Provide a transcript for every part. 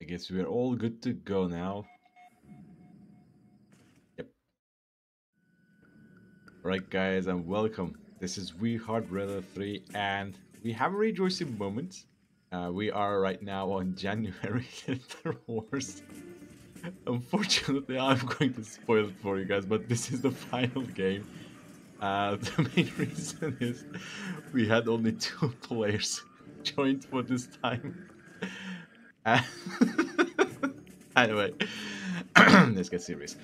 guess we're all good to go now. Yep. Alright guys, and welcome. This is We Heart Rather 3 and we have a rejoicing moment. We are right now on January the worst. Unfortunately, I'm going to spoil it for you guys, but this is the final game. The main reason is we had only 2 players joined for this time. Uh, anyway, let's get serious.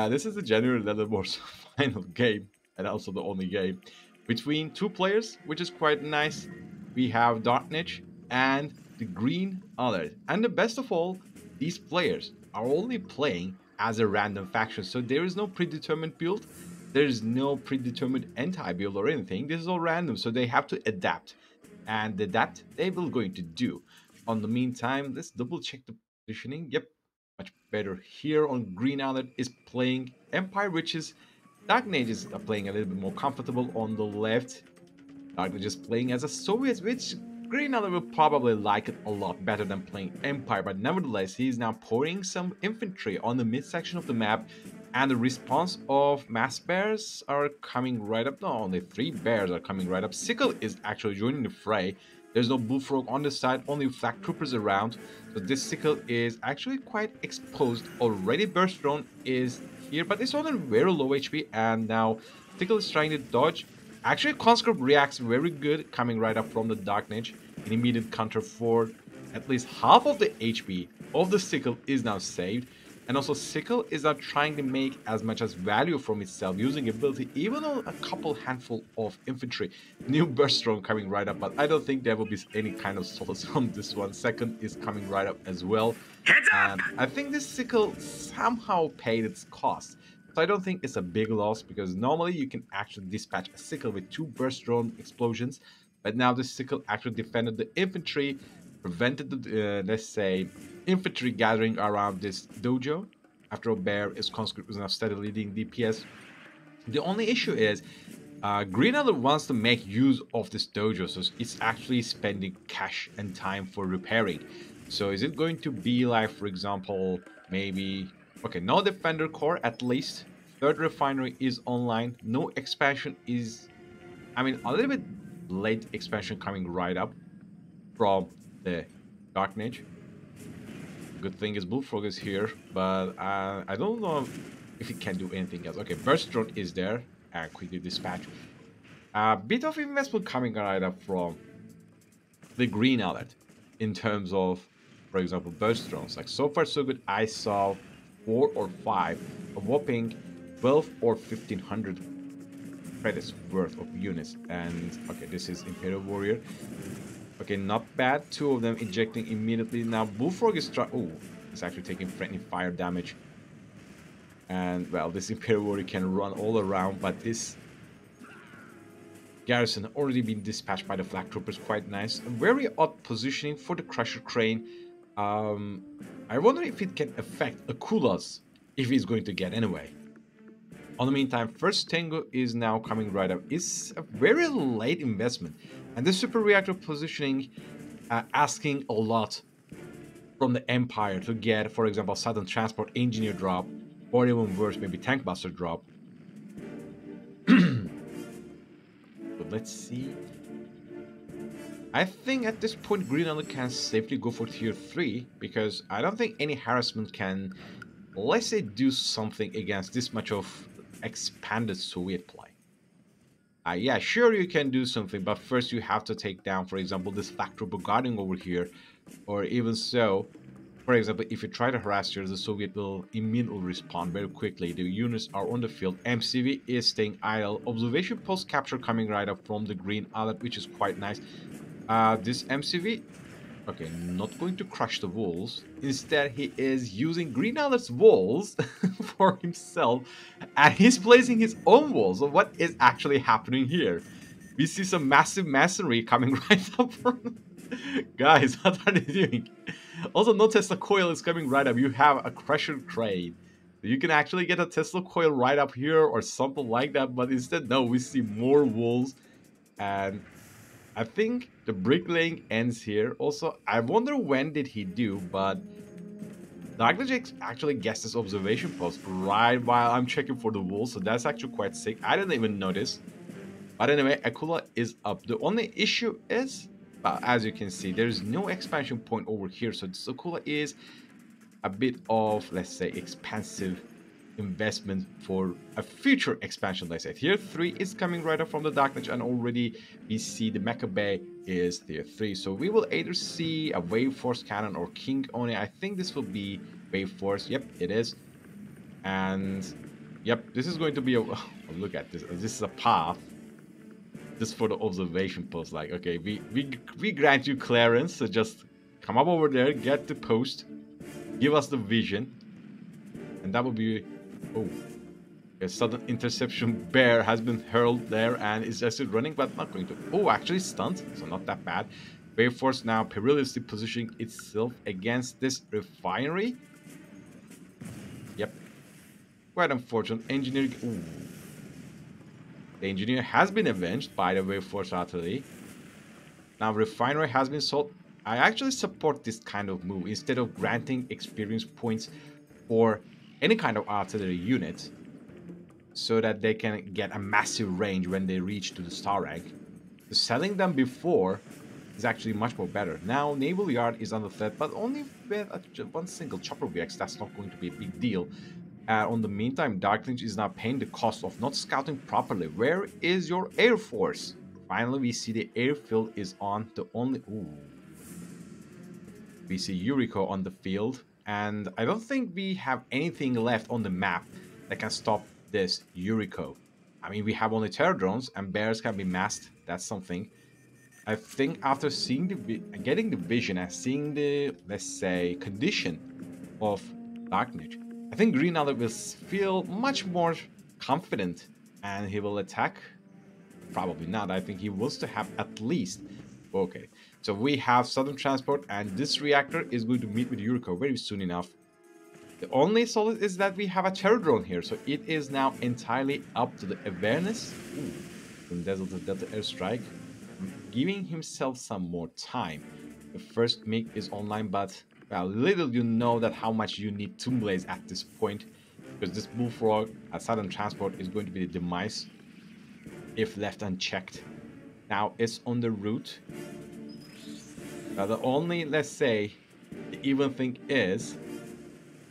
This is the January Leaderboard's final game, and also the only game between 2 players, which is quite nice. We have Darknage and the Green Alert, and the best of all, these players are only playing as a random faction, so there is no predetermined build. There is no predetermined anti-build or anything. This is all random, so they have to adapt, and adapt they will going to do. On the meantime, let's double check the positioning. Yep, much better here on Green Alert is playing Empire, which is Darknage is playing a little bit more comfortable on the left. Darknage is playing as a Soviet, which Green Alert will probably like it a lot better than playing Empire, but nevertheless, he is now pouring some infantry on the mid-section of the map, and the response of mass bears are coming right up. No, only 3 bears are coming right up. Sickle is actually joining the fray. There's no bullfrog on the side, only flak troopers around. So this Sickle is actually quite exposed already. Burst drone is here, but it's on a very low HP, and now Sickle is trying to dodge. Actually, Conscript reacts very good, coming right up from the Darknage. An immediate counter for at least half of the HP of the Sickle is now saved. And also Sickle is now trying to make as much as value from itself using ability, even on a couple handful of infantry. New Burst Drone coming right up, but I don't think there will be any kind of solace from this one. Second is coming right up as well. And I think this Sickle somehow paid its cost. So I don't think it's a big loss, because normally you can actually dispatch a Sickle with 2 Burst Drone explosions. But now this Sickle actually defended the infantry, prevented the, let's say, infantry gathering around this dojo. After all, Bear is conscript is now steadily leading DPS. The only issue is Green Alert wants to make use of this dojo, so it's actually spending cash and time for repairing. So is it going to be like, for example, maybe okay, no defender core at least. Third refinery is online. No expansion is, I mean, a little bit late expansion coming right up from the Darknage. Good thing is Bullfrog is here, but I don't know if he can do anything else. Okay, Burst Drone is there, and quickly dispatch. A bit of investment coming right up from the Green Alert in terms of, for example, Burst Drones. Like, so far so good. I saw 4 or 5, a whopping 12 or 1500 credits worth of units. And okay, this is Imperial Warrior. Okay, not bad. 2 of them ejecting immediately. Now Bullfrog is trying. Oh, it's actually taking threatening fire damage. And well, this Imperial Warrior can run all around, but this garrison already been dispatched by the flak troopers. Quite nice. A very odd positioning for the Crusher Crane. I wonder if it can affect Akulas if he's going to get anyway. On the meantime, first Tango is now coming right up. It's a very late investment, and this super reactor positioning asking a lot from the Empire to get, for example, Southern Transport Engineer drop, or even worse, maybe Tank Buster drop. But let's see. I think at this point Green Alert can safely go for tier 3, because I don't think any harassment can, let's say, do something against this much of expanded Soviet play. Yeah, sure, you can do something, but first you have to take down, for example, this flak trooper guarding over here, or even so, for example, if you try to harass here, the Soviet will immediately respond very quickly. The units are on the field. MCV is staying idle. Observation post capture coming right up from the Green Alert, which is quite nice. This MCV, okay, not going to crush the walls. Instead, he is using Green Alert's walls for himself, and he's placing his own walls. So what is actually happening here? We see some massive masonry coming right up from... Guys, what are they doing? Also, no Tesla coil is coming right up. You have a Crusher Crane. You can actually get a Tesla coil right up here or something like that, but instead, no, we see more walls. And I think the bricklaying ends here. Also, I wonder when did he do, but Darknage actually gets this observation post right while I'm checking for the wall, so that's actually quite sick. I didn't even notice. But anyway, Aquila is up. The only issue is, as you can see, there's no expansion point over here. So this Aquila is a bit of, let's say, expensive investment for a future expansion. Let's say tier 3 is coming right up from the Darknage, and already we see the Mecha Bay is tier 3. So we will either see a Wave Force cannon or King Oni. I think this will be Wave Force. Yep, it is. And yep, this is going to be a look at this. This is a path just for the observation post. Like, okay, we grant you clearance, so just come up over there, get the post, give us the vision, and that will be, oh, a sudden interception bear has been hurled there and is just running, but not going to, oh, actually stunned, so not that bad. Wave Force now perilously positioning itself against this refinery. Yep, quite unfortunate. Engineering, ooh. The engineer has been avenged by the Wave Force artillery. Now refinery has been sold. I actually support this kind of move. Instead of granting experience points for any kind of artillery unit, so that they can get a massive range when they reach to the star rank. So selling them before is actually much more better. Now Naval Yard is under threat, but only with one single chopper VX. That's not going to be a big deal. On the meantime, Darknage is now paying the cost of not scouting properly. Where is your Air Force? Finally, we see the airfield is on the only... Ooh. We see Yuriko on the field, and I don't think we have anything left on the map that can stop this Yuriko. I mean, we have only terror drones, and bears can be masked. That's something. I think after seeing getting the vision and seeing the, let's say, condition of Darknage, I think Green Alert will feel much more confident and he will attack. Probably not. I think he wants to have at least... Okay, so we have Southern Transport, and this reactor is going to meet with Yuriko very soon enough. The only solid is that we have a terror drone here, so it is now entirely up to the awareness. Ooh, from Delta to Delta airstrike, giving himself some more time. The first MiG is online, but well, little you know that how much you need Tomb Blaze at this point, because this Bullfrog at Southern Transport is going to be the demise if left unchecked. Now it's on the route. The only, let's say, the even thing is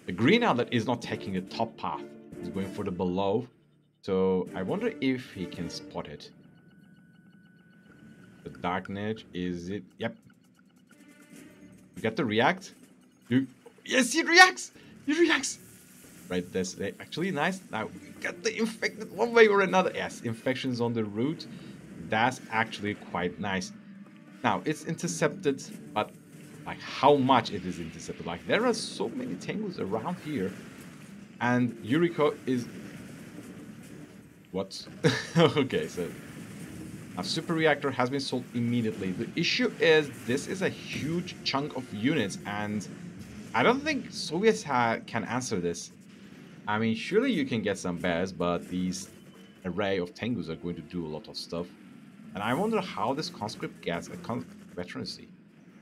the Green Outlet is not taking the top path. He's going for the below. So I wonder if he can spot it. The Darknage, is it? Yep. You get the react? Yes, he reacts! He reacts! Right, that's actually nice. Now we got the infected one way or another. Yes, infections on the route. That's actually quite nice. Now it's intercepted, but like how much it is intercepted? Like there are so many Tengus around here, and Yuriko is what? Okay, so a super reactor has been sold immediately. The issue is this is a huge chunk of units, and I don't think Soviets can answer this. I mean, surely you can get some bears, but these array of Tengus are going to do a lot of stuff. And I wonder how this conscript gets a veterancy.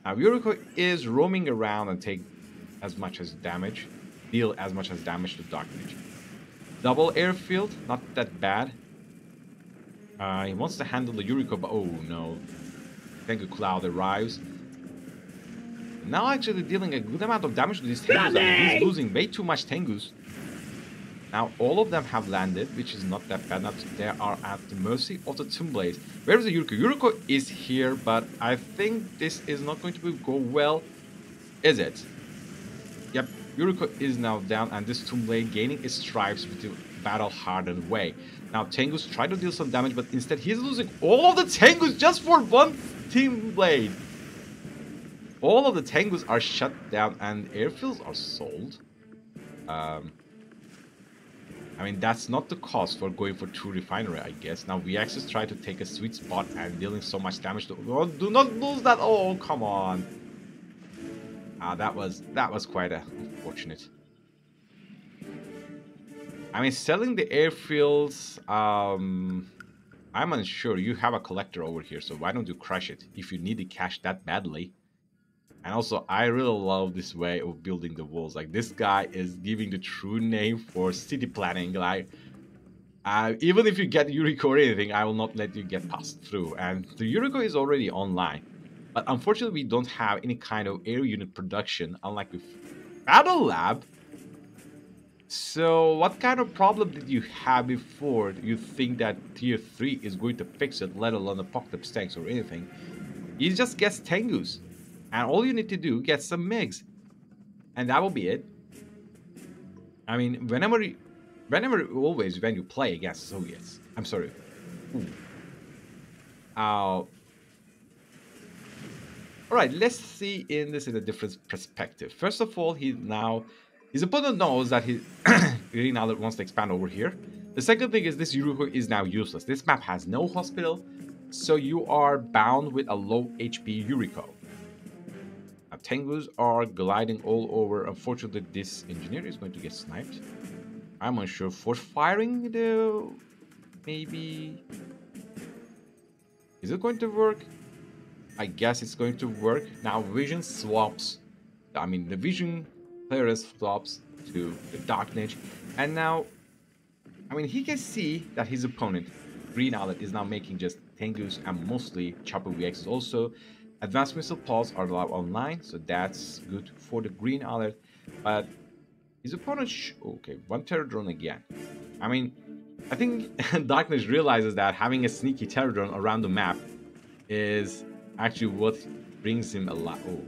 Now, Yuriko is roaming around and take as much as damage, deal as much as damage to Darknage. Double airfield, not that bad. He wants to handle the Yuriko, but oh no. Tengu Cloud arrives. Now actually dealing a good amount of damage to these Tengus. He's losing way too much Tengus. Now all of them have landed, which is not that bad. Now they are at the mercy of the Tomb Blaze. Where is the Yuriko? Yuriko is here, but I think this is not going to go well, is it? Yep, Yuriko is now down, and this Tomb Blaze gaining its stripes with the battle-hardened way. Now Tengus try to deal some damage, but instead he's losing all of the Tengus just for one Tomb Blade. All of the Tengus are shut down, and airfields are sold. I mean, that's not the cost for going for true refinery, I guess. Now, VXs try to take a sweet spot and dealing so much damage to... Oh, do not lose that! Oh, come on! That was quite unfortunate. I mean, selling the airfields... I'm unsure. You have a collector over here, so why don't you crush it if you need the cash that badly? And also, I really love this way of building the walls. Like, this guy is giving the true name for city planning. Like, even if you get Yuriko or anything, I will not let you get passed through. And the Yuriko is already online. But unfortunately, we don't have any kind of air unit production, unlike with Battle Lab. So, what kind of problem did you have before you think that Tier 3 is going to fix it, let alone Apocalypse tanks or anything? You just get Tengus. And all you need to do, get some MiGs. And that will be it. I mean, always when you play against Soviets. I'm sorry. Ooh. Alright, let's see in this in a different perspective. First of all, his opponent knows that he Green Alert wants to expand over here. The second thing is this Yuriko is now useless. This map has no hospital, so you are bound with a low HP Yuriko. Now, Tengus are gliding all over. Unfortunately, this engineer is going to get sniped. I'm unsure. Force firing, though, maybe. Is it going to work? I guess it's going to work. Now vision swaps. I mean, the vision clearance swaps to the Dark Niche. And now, I mean, he can see that his opponent, Green Alert, is now making just Tengus and mostly Chopper VXs. Also, Advanced Missile Pulse are allowed online, so that's good for the Green Alert. But his opponent, okay, one Terror Drone again. I mean, I think Dark Niche realizes that having a sneaky Terror Drone around the map is actually what brings him a lot. Oh.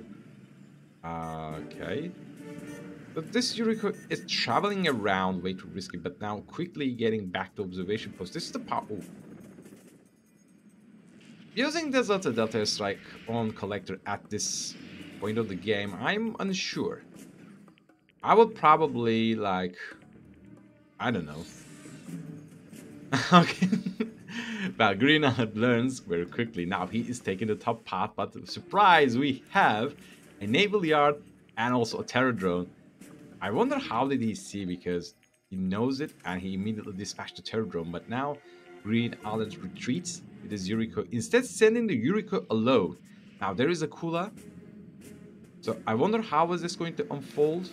Okay. But this Yuriko is traveling around way too risky, but now quickly getting back to observation post. This is the power. Oh. Using the Delta Delta Strike on Collector at this point of the game, I'm unsure. I would probably, like, I don't know. Okay. Well, Green Alert learns very quickly. Now he is taking the top path, but surprise, we have a naval yard and also a terror drone. I wonder how did he see, because he knows it and he immediately dispatched the terror drone. But now Green Alert retreats with his Yuriko, instead sending the Yuriko alone. Now there is a Kula, so I wonder how is this going to unfold.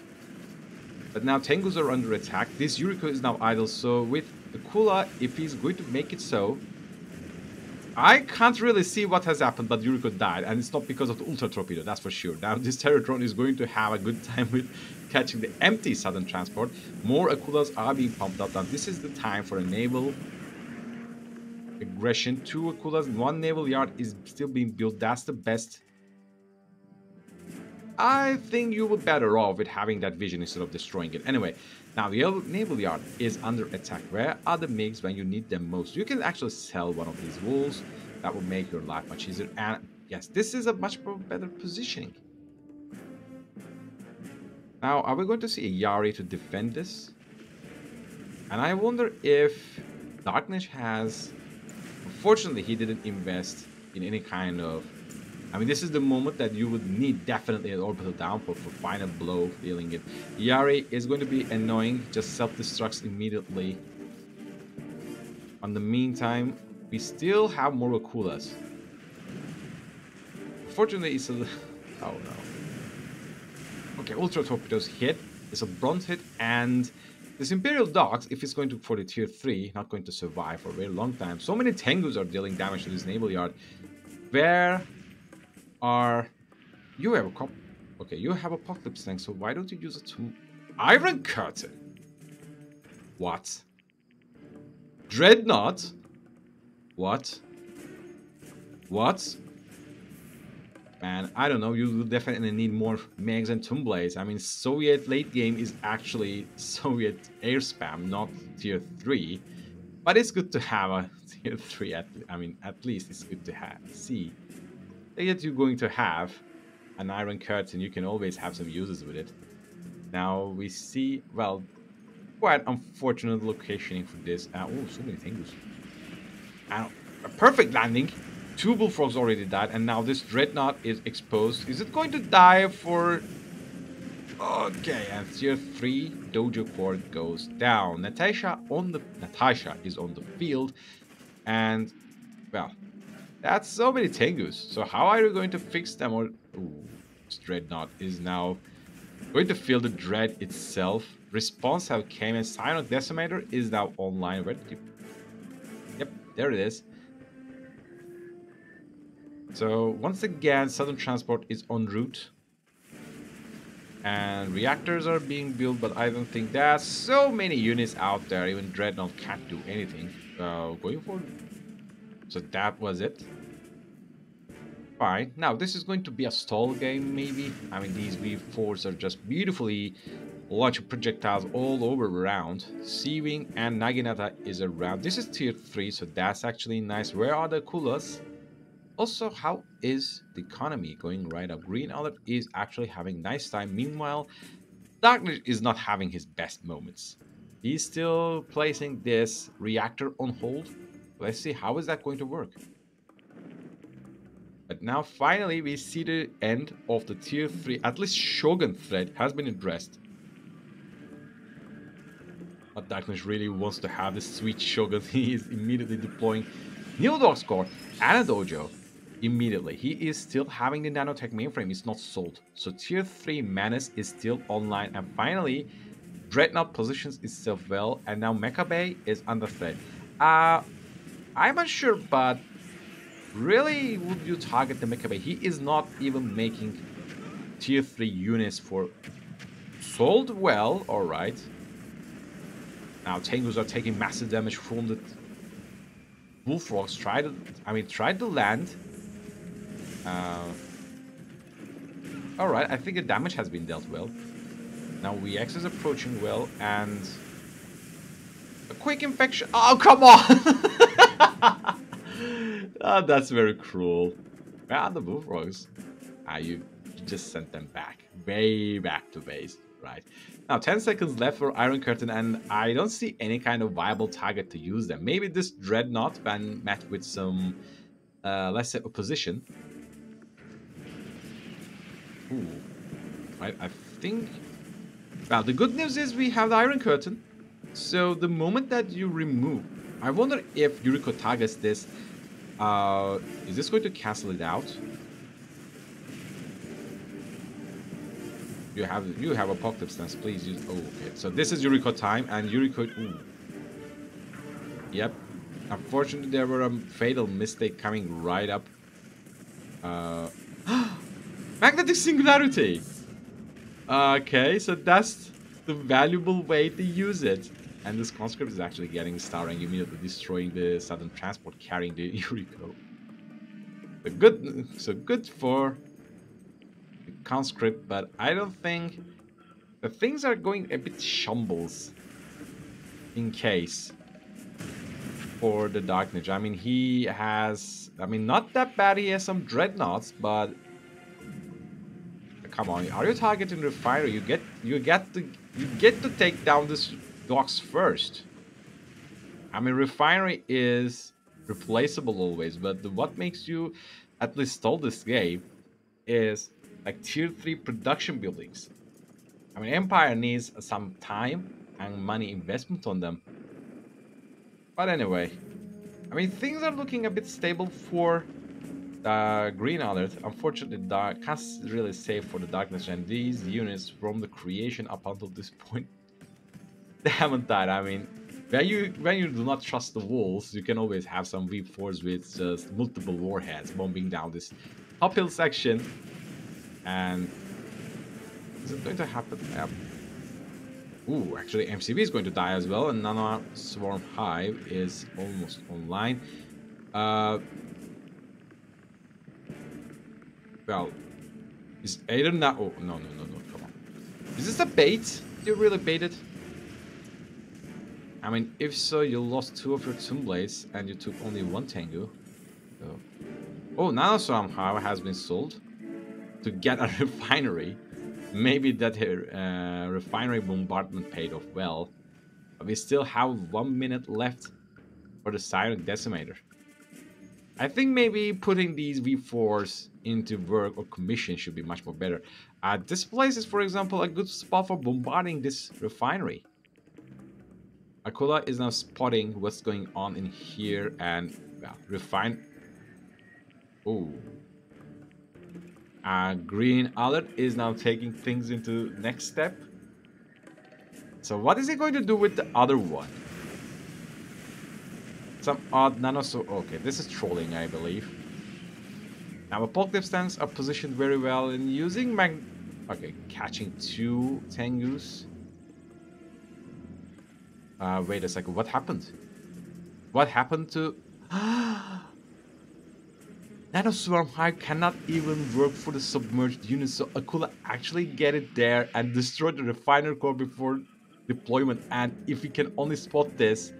But now Tengus are under attack. This Yuriko is now idle, so with the Kula, if he's going to make it so, I can't really see what has happened, but Yuriko died, and it's not because of the Ultra Torpedo, that's for sure. Now this Terror Drone is going to have a good time with catching the empty Southern Transport. More Akulas are being pumped up. Now this is the time for a naval aggression. 2 Akulas, 1 naval yard is still being built. That's the best. I think you would better off with having that vision instead of destroying it. Anyway, now the naval yard is under attack. Where are the MiGs when you need them most? You can actually sell one of these walls. That will make your life much easier. And yes, this is a much better positioning. Now, are we going to see a Yari to defend this? And I wonder if Dark Niche has... Unfortunately, he didn't invest in any kind of... I mean, this is the moment that you would need definitely an orbital downpour for final blow, dealing it. Yari is going to be annoying, just self-destructs immediately. In the meantime, we still have more Akulas. Unfortunately, it's a... Oh no. Okay, Ultra Torpedoes hit. It's a bronze hit, and this Imperial Dogs, if it's going to for the tier 3, not going to survive for a very long time. So many Tengus are dealing damage to this naval yard. Where are... You have a... Okay, you have Apocalypse tank, so why don't you use it to... Iron Curtain? What? Dreadnought? What? What? Man, I don't know, you will definitely need more MiGs and Tomb Blades. I mean, Soviet late game is actually Soviet air spam, not tier 3. But it's good to have a tier 3, at least it's good to have. See, that you're going to have an Iron Curtain, you can always have some uses with it. Now we see, well, quite unfortunate locationing for this. Oh, so many things. And a perfect landing. 2 Bullfrogs already died, and now this Dreadnought is exposed. Is it going to die for... Okay, and tier 3 Dojo Cord goes down. Natasha is on the field, and well, that's so many Tengus. So how are you going to fix them? Or ooh, Bullfrog's Dreadnought is now going to feel the dread itself. Response have came and Silent Decimator is now online. Where did you... Yep, there it is. So once again, Southern Transport is en route. And reactors are being built, but I don't think there's so many units out there. Even Dreadnought can't do anything. Going for... So that was it. Fine. Now, this is going to be a stall game, maybe. I mean, these V4s are just beautifully launching projectiles all over around. Sea-Wing and Naginata is around. This is tier 3, so that's actually nice. Where are the Kulas? Also, how is the economy going right up? Green Alert is actually having nice time. Meanwhile, Darkness is not having his best moments. He's still placing this reactor on hold. Let's see, how is that going to work? But now, finally, we see the end of the tier 3. At least Shogun threat has been addressed. But Darkness really wants to have this sweet Shogun. He is immediately deploying Needledog's Core and a Dojo. Immediately. He is still having the nanotech mainframe. It's not sold. So tier 3 Menace is still online. And finally, Dreadnought positions itself well. And now Mecha Bay is under threat. I'm unsure, but really would you target the Mecha Bay? He is not even making tier 3 units for... Sold well, alright. Now Tengus are taking massive damage from the Bullfrogs. Tried to land. Alright, I think the damage has been dealt well. Now VX is approaching well, and a quick infection. Oh, come on! Oh, that's very cruel. Where are the Bullfrogs? You just sent them back. Way back to base, right? Now, 10 seconds left for Iron Curtain, and I don't see any kind of viable target to use them. Maybe this Dreadnought when met with some, let's say, opposition. Ooh. I think... Well, the good news is we have the Iron Curtain. So the moment that you remove... I wonder if Yuriko targets this. Is this going to cancel it out? You have Apocalypse Stance, please use... Oh, okay. So this is Yuriko time, and Yuriko... Ooh. Yep. Unfortunately, there were a fatal mistake coming right up. Magnetic Singularity! Okay, so that's the valuable way to use it. And this conscript is actually getting star rank, immediately destroying the Southern Transport, carrying the Yuriko. So good for the conscript, but I don't think the things are going a bit shambles in case for the Darknage. I mean, he has, not that bad. He has some dreadnoughts, but come on, are you targeting refinery? You get to take down this docks first. I mean, refinery is replaceable always, but what makes you at least stall this game is like tier 3 production buildings. I mean, Empire needs some time and money investment on them. But anyway, I mean, things are looking a bit stable for the Green Alert. Unfortunately, can't really save for the Darkness, and these units from the creation up until this point, they haven't died. I mean, when you do not trust the walls, you can always have some V4s with just multiple warheads bombing down this uphill section. And is it going to happen? Ooh, actually MCB is going to die as well, and Nano Swarm Hive is almost online. Well, is Aiden now? Oh, no, come on. Is this a bait? You really baited? I mean, if so, you lost 2 of your Tomb Blades and you took only 1 Tengu. So. Oh, Nano Swarm Hive has been sold to get a refinery. Maybe that refinery bombardment paid off well. But we still have 1 minute left for the Silent Decimator. I think maybe putting these V4s into work or commission should be much more better. This place is, for example, a good spot for bombarding this refinery. Akula is now spotting what's going on in here and, well, refine... Oh. Green Alert is now taking things into next step. So what is he going to do with the other one? Some odd nanosaur. Okay, this is trolling, I believe. Now, apocalypse tanks are positioned very well in using Okay, catching two Tengus. Wait a second. What happened? What happened to... Nanoswarm Hive cannot even work for the submerged unit, so Akula actually get it there and destroy the refiner core before deployment. And if we can only spot this,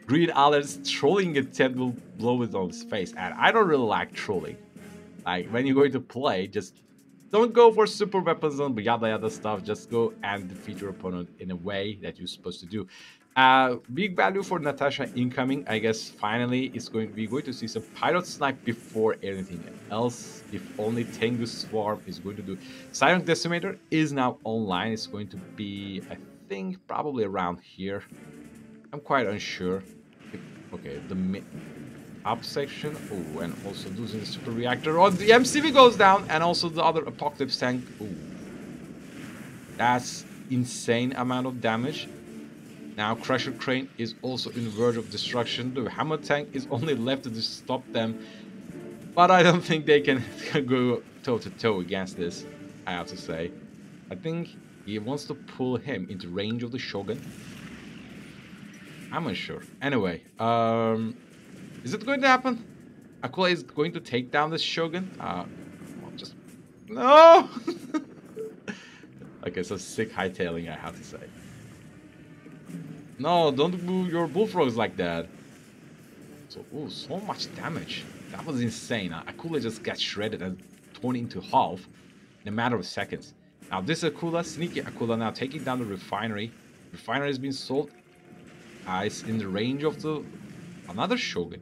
Green Alert's trolling attempt will blow it on his face. And I don't really like trolling. Like, when you're going to play, just don't go for super weapons and yada yada stuff. Just go and defeat your opponent in a way that you're supposed to do. Big value for Natasha incoming. I guess finally we're going to see some Pirate Snipe before anything else. If only Tengu Swarm is going to do. Silent Decimator is now online. It's going to be, I think, probably around here. I'm quite unsure. Okay, the up section. Oh, and also losing the super reactor. Oh, the MCV goes down, and also the other apocalypse tank. Oh, that's insane amount of damage. Now Crusher Crane is also in verge of destruction. The Hammer tank is only left to stop them, but I don't think they can go toe to toe against this. I have to say, I think he wants to pull him into range of the Shogun. I'm unsure. Anyway, is it going to happen? Aquila is going to take down this Shogun. Just no. Okay, so sick hightailing, I have to say. No, don't move your bullfrogs like that. So, oh, so much damage. That was insane. Akula just got shredded and torn into half in a matter of seconds. Now this Akula, sneaky Akula, now taking down the refinery. Refinery has been sold. It's in the range of the another Shogun.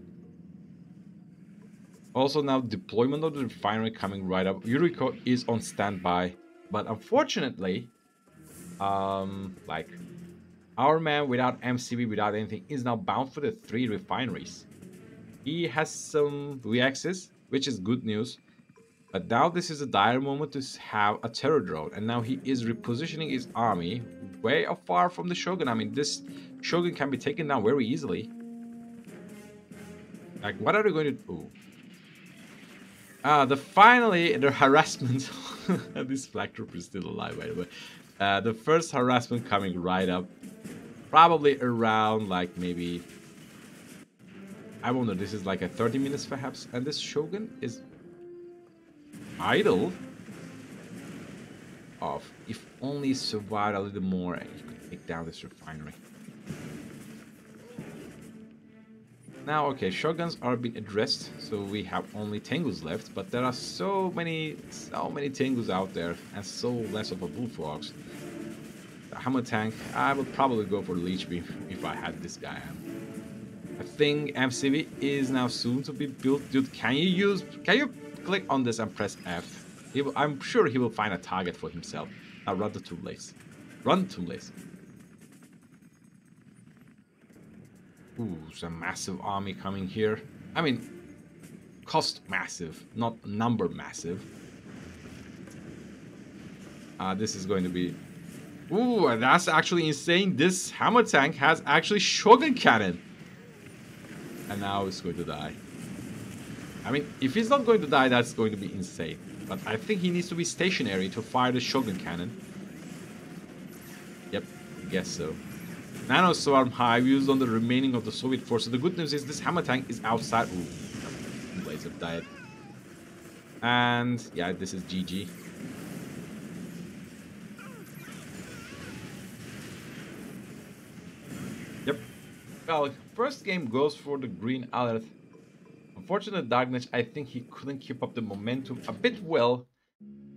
Also now deployment of the refinery coming right up. Yuriko is on standby, but unfortunately, like our man without MCV, without anything, is now bound for the 3 refineries. He has some reaxes, which is good news. But now this is a dire moment to have a terror drone. And now he is repositioning his army way far from the Shogun. I mean, this Shogun can be taken down very easily. Like, what are they going to do? Finally, the harassment. This flag trooper is still alive, by the way. The first harassment coming right up. Probably around, like, maybe... I wonder, this is like a 30 minutes perhaps. And this Shogun is idle. Off. If only survived a little more, he could take down this refinery. Now, okay, Shoguns are being addressed, so we have only Tengus left, but there are so many Tengus out there, and so less of a bullfrogs. The Hammer tank, I would probably go for the Leech Beam if I had this guy. I think MCV is now soon to be built. Dude, can you click on this and press F? I'm sure he will find a target for himself. Now run the Tomb Lace. Run Tomb Lace. Ooh, some massive army coming here. I mean, cost massive, not number massive. This is going to be... Ooh, that's actually insane. This Hammer tank has actually Shogun Cannon. And now it's going to die. I mean, if he's not going to die, that's going to be insane. But I think he needs to be stationary to fire the Shogun Cannon. Yep, I guess so. Nano Swarm Hive used on the remaining of the Soviet forces. The good news is this Hammer tank is outside. Ooh, Blaze of Diet. And yeah, this is GG. Yep. Well, first game goes for the Green Alert. Unfortunately, Darkness, I think he couldn't keep up the momentum a bit well.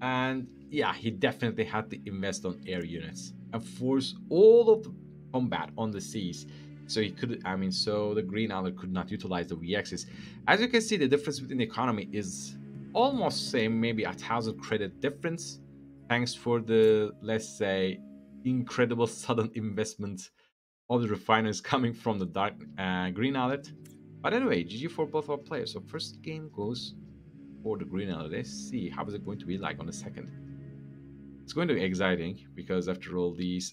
And yeah, he definitely had to invest on air units and force all of the combat on the seas. So he could, I mean, so the Green Alert could not utilize the VXs. As you can see, the difference between the economy is almost same, maybe 1,000 credit difference. Thanks for the, let's say, incredible sudden investment of the refiners coming from the Green Alert. But anyway, GG for both our players. So first game goes for the green alert. Let's see how is it going to be like on the second. It's going to be exciting because after all these,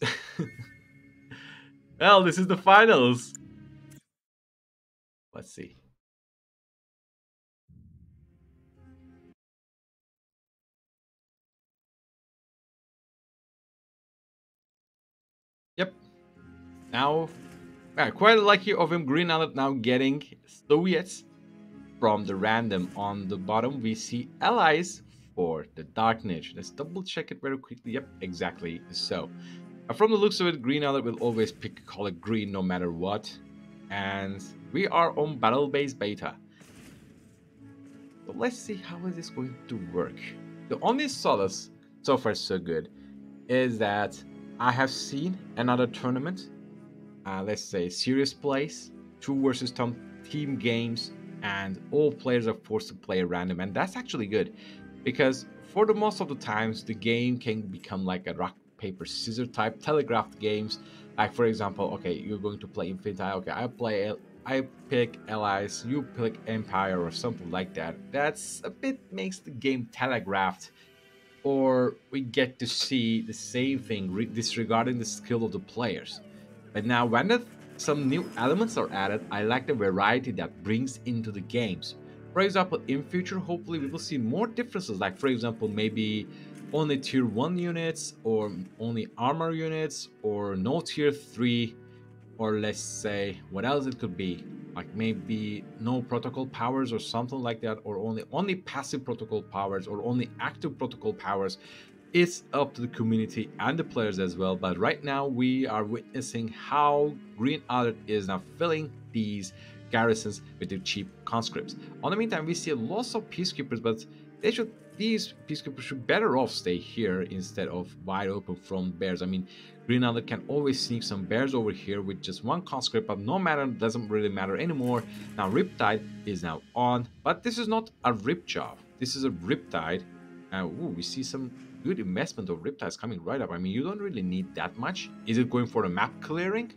well, this is the finals. Let's see. Yep. Now, quite lucky of him. Green alert now getting Soviets from the random. On the bottom, we see allies for the Dark Niche. Let's double check it very quickly. Yep, exactly so. From the looks of it, Green Alert will always pick color green no matter what. And we are on Battle Base Beta. So let's see how is this going to work. The only solace, so far so good, is that I have seen another tournament, let's say serious plays, 2 versus team games, and all players are forced to play random, and that's actually good because for the most of the times the game can become like a rock paper scissors type telegraphed games. Like for example, okay, you're going to play Infinity, okay, I pick allies, you pick empire or something like that. That's a bit makes the game telegraphed, or we get to see the same thing disregarding the skill of the players. But now when some new elements are added, I like the variety that brings into the games. For example, in future, hopefully we will see more differences. Like for example, maybe only tier 1 units, or only armor units, or no tier 3, or let's say what else it could be, like maybe no protocol powers or something like that, or only passive protocol powers, or only active protocol powers. It's up to the community and the players as well. But right now we are witnessing how Green Alert is now filling these garrisons with the cheap conscripts. On the meantime, we see lots of peacekeepers, but these peacekeepers should better off stay here instead of wide open from bears. I mean, Green Alert can always sneak some bears over here with just 1 conscript, but no matter, doesn't really matter anymore. Now Riptide is now on, but this is not a rip job. This is a Riptide. We see some good investment of Riptides coming right up. I mean, you don't really need that much. Is it going for the map clearing?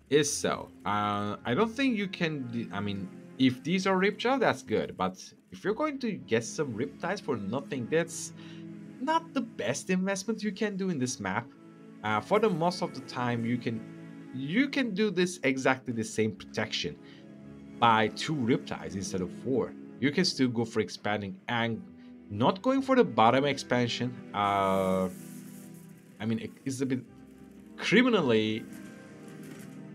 Is so. I don't think you can. I mean, if these are Ripjaw, that's good. But if you're going to get some Riptides for nothing, that's not the best investment you can do in this map. For the most of the time, you can do this exactly the same protection by 2 Riptides instead of 4. You can still go for expanding and not going for the bottom expansion. I mean, it's a bit criminally.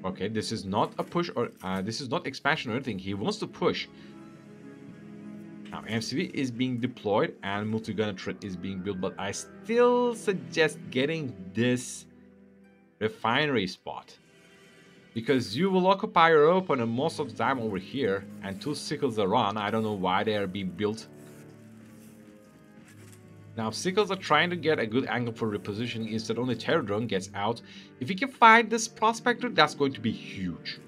Okay, this is not a push, or this is not expansion or anything. He wants to push. Now MCV is being deployed and multi-gunner turret is being built, but I still suggest getting this refinery spot, because you will occupy your opponent most of the time over here, and 2 sickles are on. I don't know why they are being built. Now sickles are trying to get a good angle for repositioning instead only Terror Drone gets out. If you can find this prospector, that's going to be huge.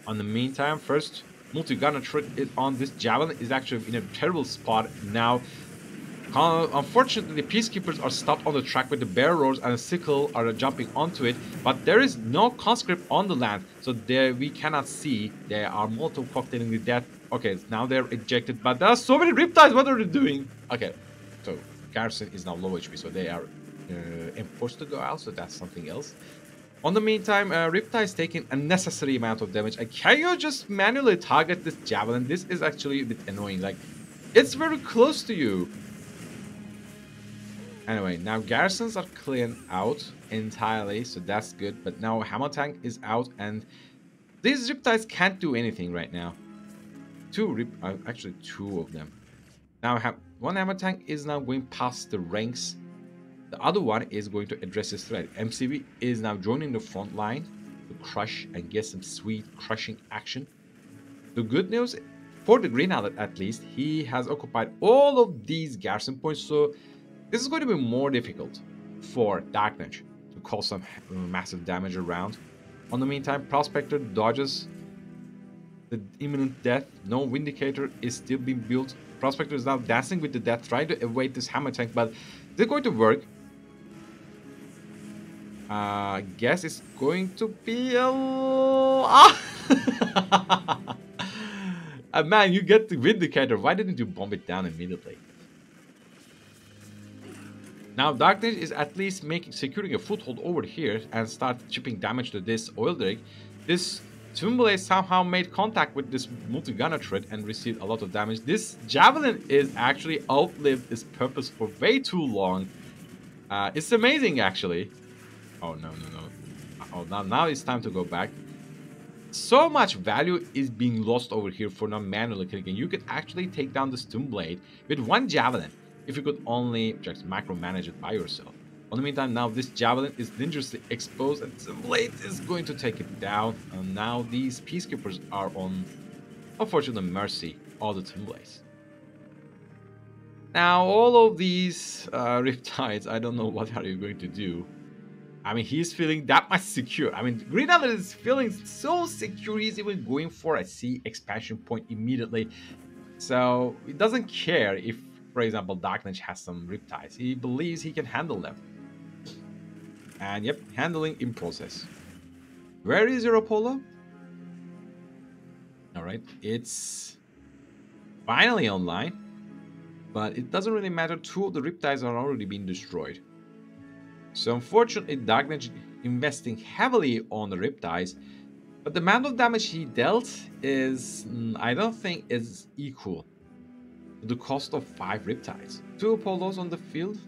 On the meantime, first multi-gunner turret is on. This javelin is actually in a terrible spot now. Unfortunately, the peacekeepers are stopped on the track with the bear roars, and the sickle are jumping onto it, but there is no conscript on the land, so there we cannot see. There are multiple cocktailing with that. Okay, now they're ejected, but there are so many Riptides. What are they doing? Okay, so garrison is now low HP, so they are enforced to go out, so that's something else. On the meantime, Riptide is taking a necessary amount of damage. And can you just manually target this javelin? This is actually a bit annoying. Like, it's very close to you. Anyway, now garrisons are cleared out entirely, so that's good. But now Hammer Tank is out, and these Riptides can't do anything right now. Actually 2 of them. Now one Hammer Tank is now going past the ranks. The other one is going to address this threat. MCV is now joining the front line to crush and get some sweet crushing action. The good news for the Green Alert, at least, he has occupied all of these garrison points, so this is going to be more difficult for Dark Niche to cause some massive damage around. On the meantime, Prospector dodges the imminent death. No Vindicator is still being built. Prospector is now dancing with the death, trying to evade this Hammer Tank, but they're going to work. I guess it's going to be a... Man, you get the Vindicator. Why didn't you bomb it down immediately? Now, Darkness is at least securing a foothold over here and start chipping damage to this Oil Drake. This Twin Blade somehow made contact with this multi-gunner turret and received a lot of damage. This Javelin is actually outlived its purpose for way too long. It's amazing, actually. Oh, no. Oh, now it's time to go back. So much value is being lost over here for not manually clicking. You could actually take down this Twin Blade with one Javelin if you could only just micromanage it by yourself. In the meantime, now this Javelin is dangerously exposed and Twin Blade is going to take it down. And now these Peacekeepers are on, unfortunately, mercy of the Twin Blades. Now, all of these Riptides, I don't know what are you going to do. I mean, he's feeling that much secure. I mean, Green Alert is feeling so secure, he's even going for a C expansion point immediately. So, he doesn't care if, for example, Darkness has some Riptides. He believes he can handle them. And yep, handling in process. Where is your Apollo? Alright, it's finally online. But it doesn't really matter, 2 of the Riptides are already being destroyed. So unfortunately, Darkness investing heavily on the Riptides, but the amount of damage he dealt is, I don't think, is equal to the cost of 5 Riptides. 2 Apollos on the field,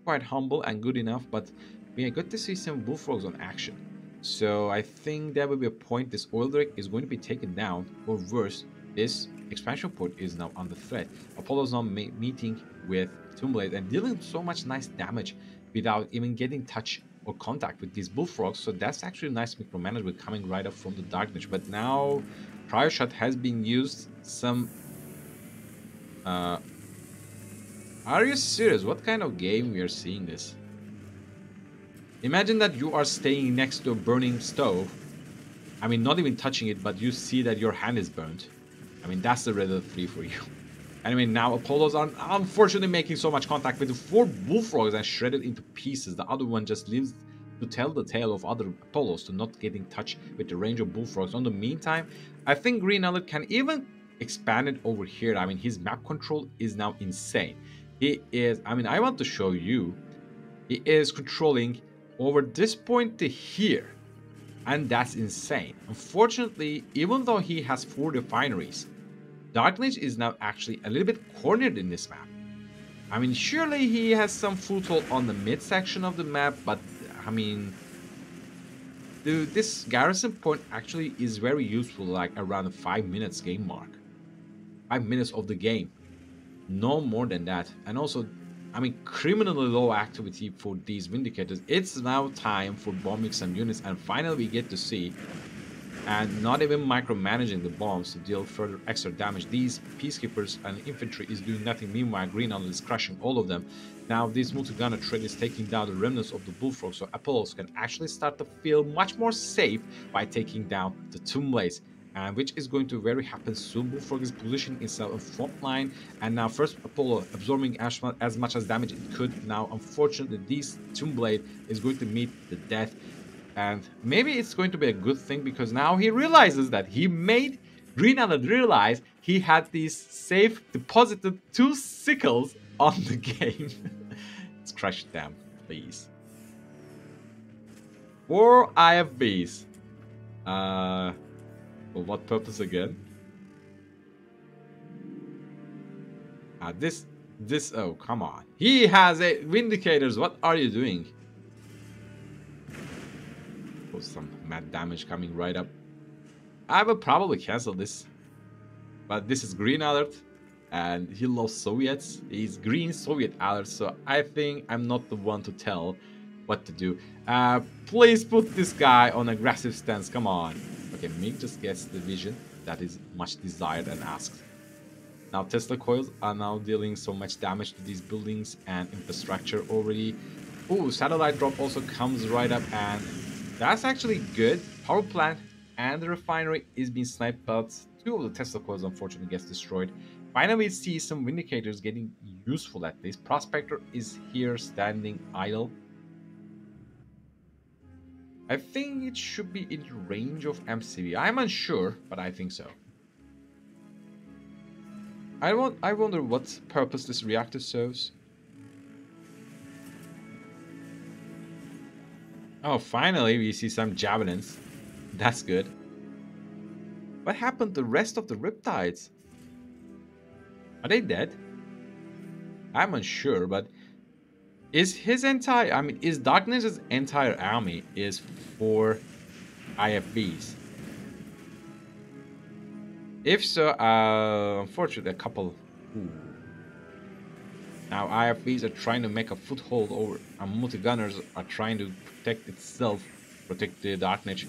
quite humble and good enough, but we are good to see some Bullfrogs on action. So I think there will be a point this Oil Drake is going to be taken down, or worse, this expansion port is now under threat. Apollo's now meeting with Twin Blade and dealing so much nice damage without even getting touch or contact with these Bullfrogs. So that's actually nice micromanagement coming right up from the Darkness. But now Cryo Shot has been used. Some are you serious? What kind of game we are seeing this? Imagine that you are staying next to a burning stove. I mean, not even touching it, but you see that your hand is burnt. I mean, that's the Red Alert 3 for you. Anyway, now Apollos are unfortunately making so much contact with the 4 Bullfrogs and shredded into pieces. The other one just lives to tell the tale of other Apollos to not get in touch with the range of Bullfrogs. In the meantime, I think Green Alert can even expand it over here. I mean, his map control is now insane. He is, I mean, I want to show you, he is controlling over this point to here. And that's insane. Unfortunately, even though he has 4 refineries, Darkness is now actually a little bit cornered in this map. I mean, surely he has some foothold on the midsection of the map, but I mean, this garrison point actually is very useful, like around the 5 minutes game mark. 5 minutes of the game. No more than that. And also, I mean, criminally low activity for these Vindicators. It's now time for bombing some units, and finally we get to see, and not even micromanaging the bombs to deal further extra damage. These Peacekeepers and infantry is doing nothing. Meanwhile, Green Alert is crushing all of them. Now, this multi-gunner turret is taking down the remnants of the Bullfrog, so Apollos can actually start to feel much more safe by taking down the Twin Blades. And which is going to very happen soon. Bullfrog is positioning itself in front line, and now first Apollo absorbing as much as damage it could. Now, unfortunately, this Twin Blade is going to meet the death. And maybe it's going to be a good thing, because now he realizes that he made Green Alert realize he had these safe deposited 2 sickles on the game. Let's crush them, please. 4 IFBs. For what purpose again? Oh, come on. He has a Vindicators. What are you doing? Some mad damage coming right up. I will probably cancel this, but this is Green Alert and he loves Soviets. He's Green Soviet Alert, so I think I'm not the one to tell what to do. Please put this guy on aggressive stance. Come on. Okay, Mig just gets the vision that is much desired and asked. Now Tesla coils are now dealing so much damage to these buildings and infrastructure already. Ooh, satellite drop also comes right up, and that's actually good. Power plant and the refinery is being sniped, but 2 of the Tesla coils unfortunately gets destroyed. Finally, we see some Vindicators getting useful at least. Prospector is here standing idle. I think it should be in range of MCV. I'm unsure, but I think so. I wonder what purpose this reactor serves. Oh, finally we see some javelins. That's good. What happened to the rest of the Riptides? Are they dead? I'm unsure, but is his entire, I mean, is Darkness's entire army is for IFBs? If so, unfortunately, a couple. Ooh. Now IFBs are trying to make a foothold over, and multi-gunners are trying to protect itself, protect the Darkness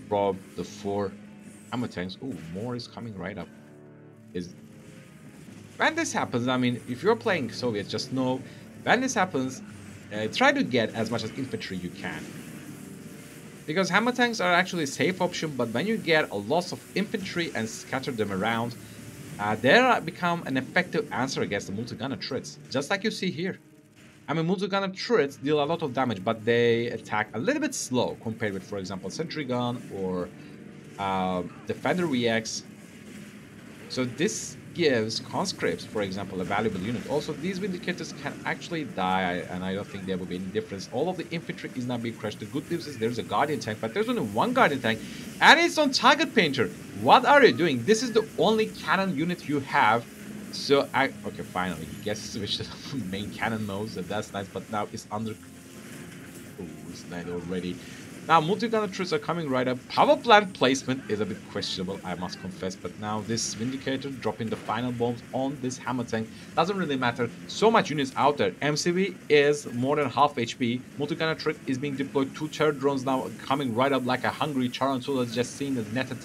from the four hammer tanks. Ooh, more is coming right up. Is when this happens, I mean, if you're playing Soviets, just know when this happens, try to get as much as infantry you can. Because hammer tanks are actually a safe option, but when you get a loss of infantry and scatter them around, they become an effective answer against the multi-gunner turrets, just like you see here. I mean, multi-gunner turrets deal a lot of damage, but they attack a little bit slow compared with, for example, sentry gun or Defender VX. So this gives conscripts, for example, a valuable unit. Also, these vindicators can actually die, and I don't think there will be any difference. All of the infantry is not being crushed. The good news is there's a guardian tank, but there's only one guardian tank, and it's on target painter. What are you doing? This is the only cannon unit you have. So okay, finally he gets switched to the main cannon mode, so that's nice. But now it's under. Oh, it's dead already. Now, multi-gunner turrets are coming right up. Power plant placement is a bit questionable, I must confess. But now this Vindicator dropping the final bombs on this hammer tank doesn't really matter. So much units out there. MCV is more than half HP. Multi-gunner turret is being deployed. 2 terror drones now coming right up like a hungry tarantula just seeing the netted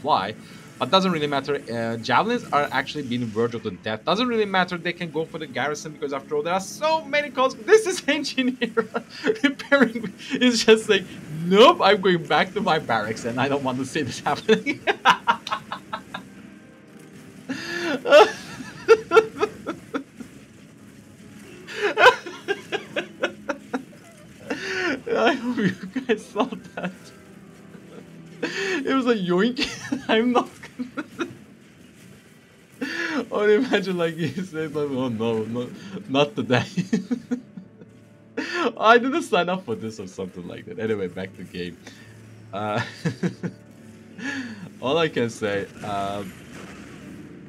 fly. But doesn't really matter. Javelins are actually being verge of the death. Doesn't really matter. They can go for the garrison because after all, there are so many calls. This is engineer repairing. It's just like, nope, I'm going back to my barracks and I don't want to see this happening. I hope you guys saw that. It was a yoink. I'm not gonna... Or imagine like he says, like, oh no, no, not today. I didn't sign up for this or something like that. Anyway, back to game. Uh, all I can say,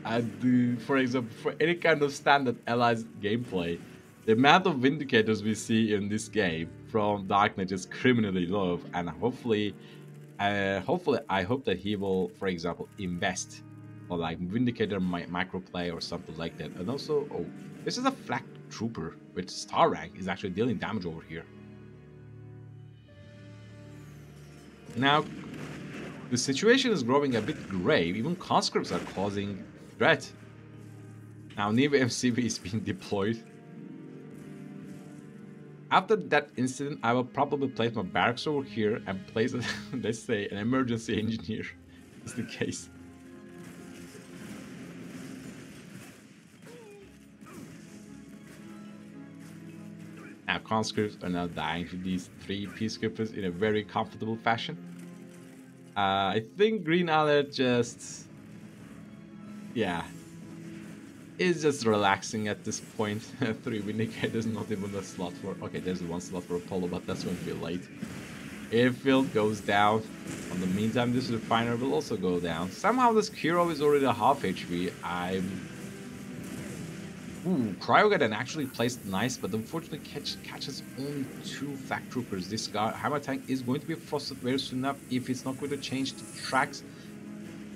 I do, for example, for any kind of standard allies gameplay, the amount of Vindicators we see in this game from Darknet is criminally low, and hopefully, I hope that he will, for example, invest or like Vindicator microplay or something like that. And also, oh, this is a flak trooper with star rank is actually dealing damage over here. Now, the situation is growing a bit grave. Even conscripts are causing threat. Now, Neva MCV is being deployed. After that incident, I will probably place my barracks over here and place, let's say, an emergency engineer. Is the case. Now, conscripts are now dying to these 3 peacekeepers in a very comfortable fashion. I think Green Alert just... yeah. Is just relaxing at this point. 3 Vindicators, not even a slot for... okay, there's 1 slot for Apollo, but that's going to be late. Airfield goes down. In the meantime, this refiner will also go down. Somehow this Kiro is already half HP. Ooh, Cryogan actually placed nice, but unfortunately catches only 2 Flak Troopers. This guy, Hammer Tank is going to be frosted very soon enough if it's not going to change the tracks.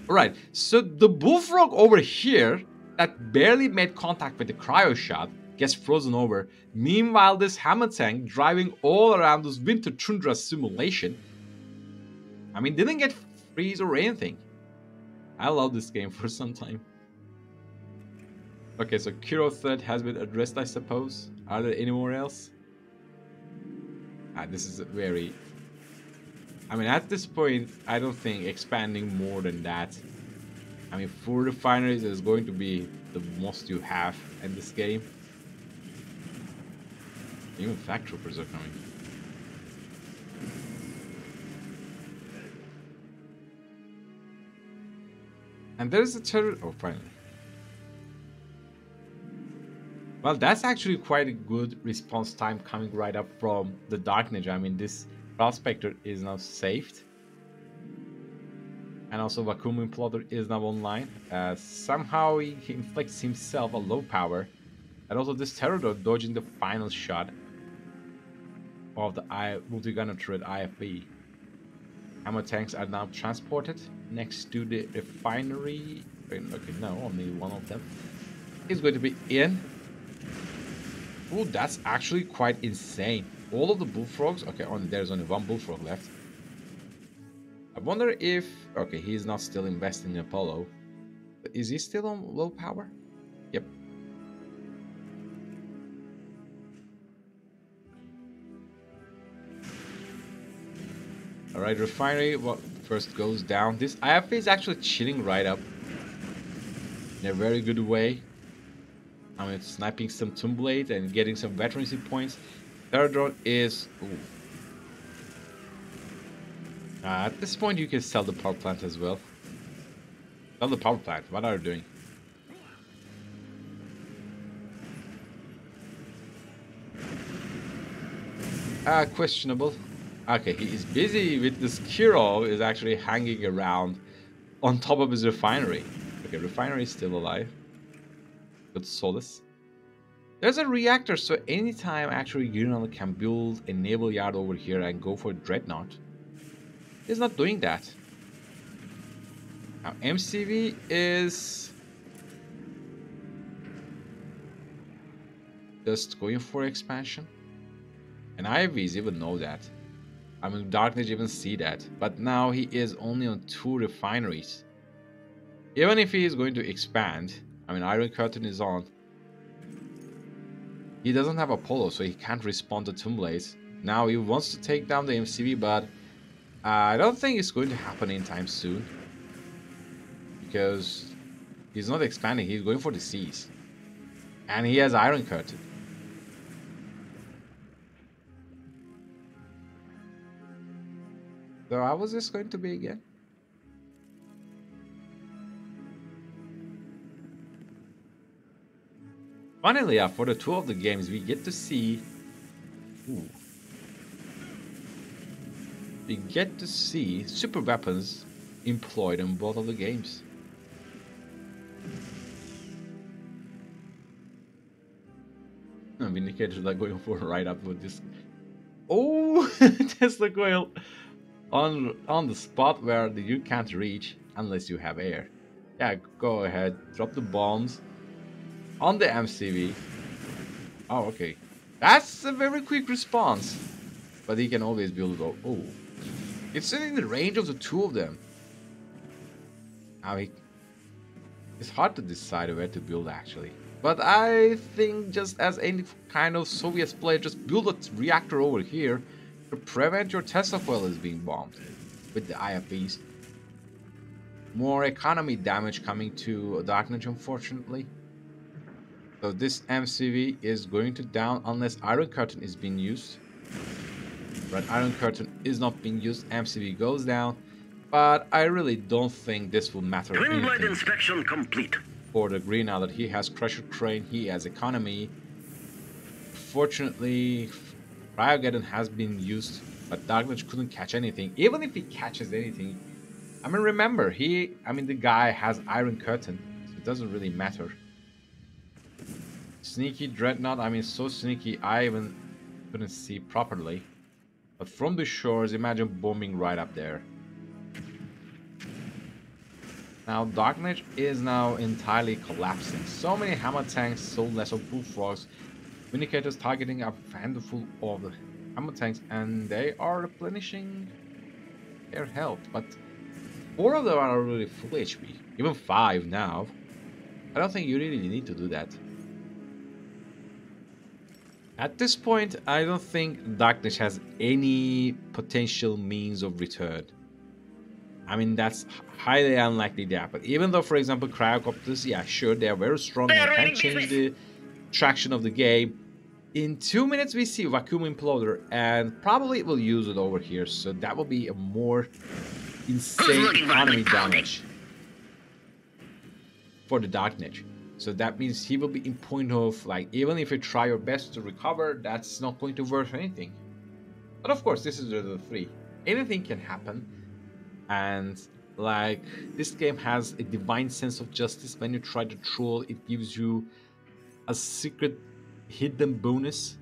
Alright, so the Bullfrog over here that barely made contact with the Cryo shot gets frozen over. Meanwhile, this Hammer Tank driving all around this Winter Tundra simulation, I mean, didn't get freeze or anything. I love this game for some time. Okay, so Kiro threat has been addressed, I suppose. Are there any more else? This is a very... I mean, at this point, I don't think expanding more than that. I mean, 4 refineries is going to be the most you have in this game. Even Flak Troopers are coming. And there's a turret... oh, finally. Well, that's actually quite a good response time coming right up from the Dark Ninja. I mean, this Prospector is now saved. And also Vacuum Imploder is now online. Somehow he inflicts himself a low power. And also this Terrador dodging the final shot of the multi-gunner turret IFB. Hammer tanks are now transported next to the refinery. Okay, no, only one of them is going to be in. Oh, that's actually quite insane. All of the bullfrogs. Okay, there's only one bullfrog left. I wonder if... Okay, he's not still investing in Apollo. But is he still on low power? Yep. Alright, refinery, what first goes down. This IFA is actually chilling right up in a very good way. I mean, sniping some Tomb Blade and getting some veterancy points. Terradrone is... at this point, you can sell the power plant as well. Sell the power plant. What are you doing? Questionable. Okay, he is busy with this. Kiro is actually hanging around on top of his refinery. Okay, refinery is still alive. Good solace. There's a reactor, so anytime actually Grinald can build a naval yard over here and go for Dreadnought. He's not doing that. Now MCV is just going for expansion. And IVs even know that. I mean, Darkness even see that. But now he is only on 2 refineries. Even if he is going to expand, I mean, Iron Curtain is on. He doesn't have Apollo, so he can't respond to Tomb Blades. Now he wants to take down the MCV, but I don't think it's going to happen anytime soon. Because he's not expanding, he's going for the seas. And he has Iron Curtain. So how was this going to be again? Finally, yeah, for the 2 of the games, we get to see... Ooh. We get to see super weapons employed in both of the games. Vindicators are going for right up with this. Oh, Tesla coil on the spot where you can't reach unless you have air. Yeah, go ahead, drop the bombs on the MCV. Oh, okay, that's a very quick response, but he can always build it. Oh, it's in the range of the 2 of them. Now it's hard to decide where to build actually. But I think just as any kind of Soviet player, just build a reactor over here to prevent your Tesla coil is being bombed with the IFVs. More economy damage coming to Dark Ninja, unfortunately. So this MCV is going to down unless Iron Curtain is being used. But Iron Curtain is not being used, MCV goes down. But I really don't think this will matter. Twin blade inspection complete. For the green now that he has Crusher Crane, he has economy. Fortunately, Cryogeddon has been used, but Darkness couldn't catch anything. Even if he catches anything, I mean, remember, the guy has Iron Curtain, so it doesn't really matter. Sneaky Dreadnought, I mean, so sneaky, I even couldn't see properly. But from the shores, imagine bombing right up there. Now, Darkness is now entirely collapsing. So many hammer tanks, so less of bullfrogs. Vindicators targeting a handful of the hammer tanks, and they are replenishing their health. But 4 of them are already full HP. Even 5 now. I don't think you really need to do that. At this point, I don't think Darkness has any potential means of return. I mean, that's highly unlikely to happen. Even though, for example, Cryocopters, yeah, sure, they are very strong and can change the traction of the game. In 2 minutes, we see Vacuum Imploder, and probably it will use it over here. So that will be a more insane economy damage for the Dark Ninja. So that means he will be in point of, like, even if you try your best to recover, that's not going to worth anything. But of course, this is the 3. Anything can happen. And like, this game has a divine sense of justice. When you try to troll, it gives you a secret hidden bonus,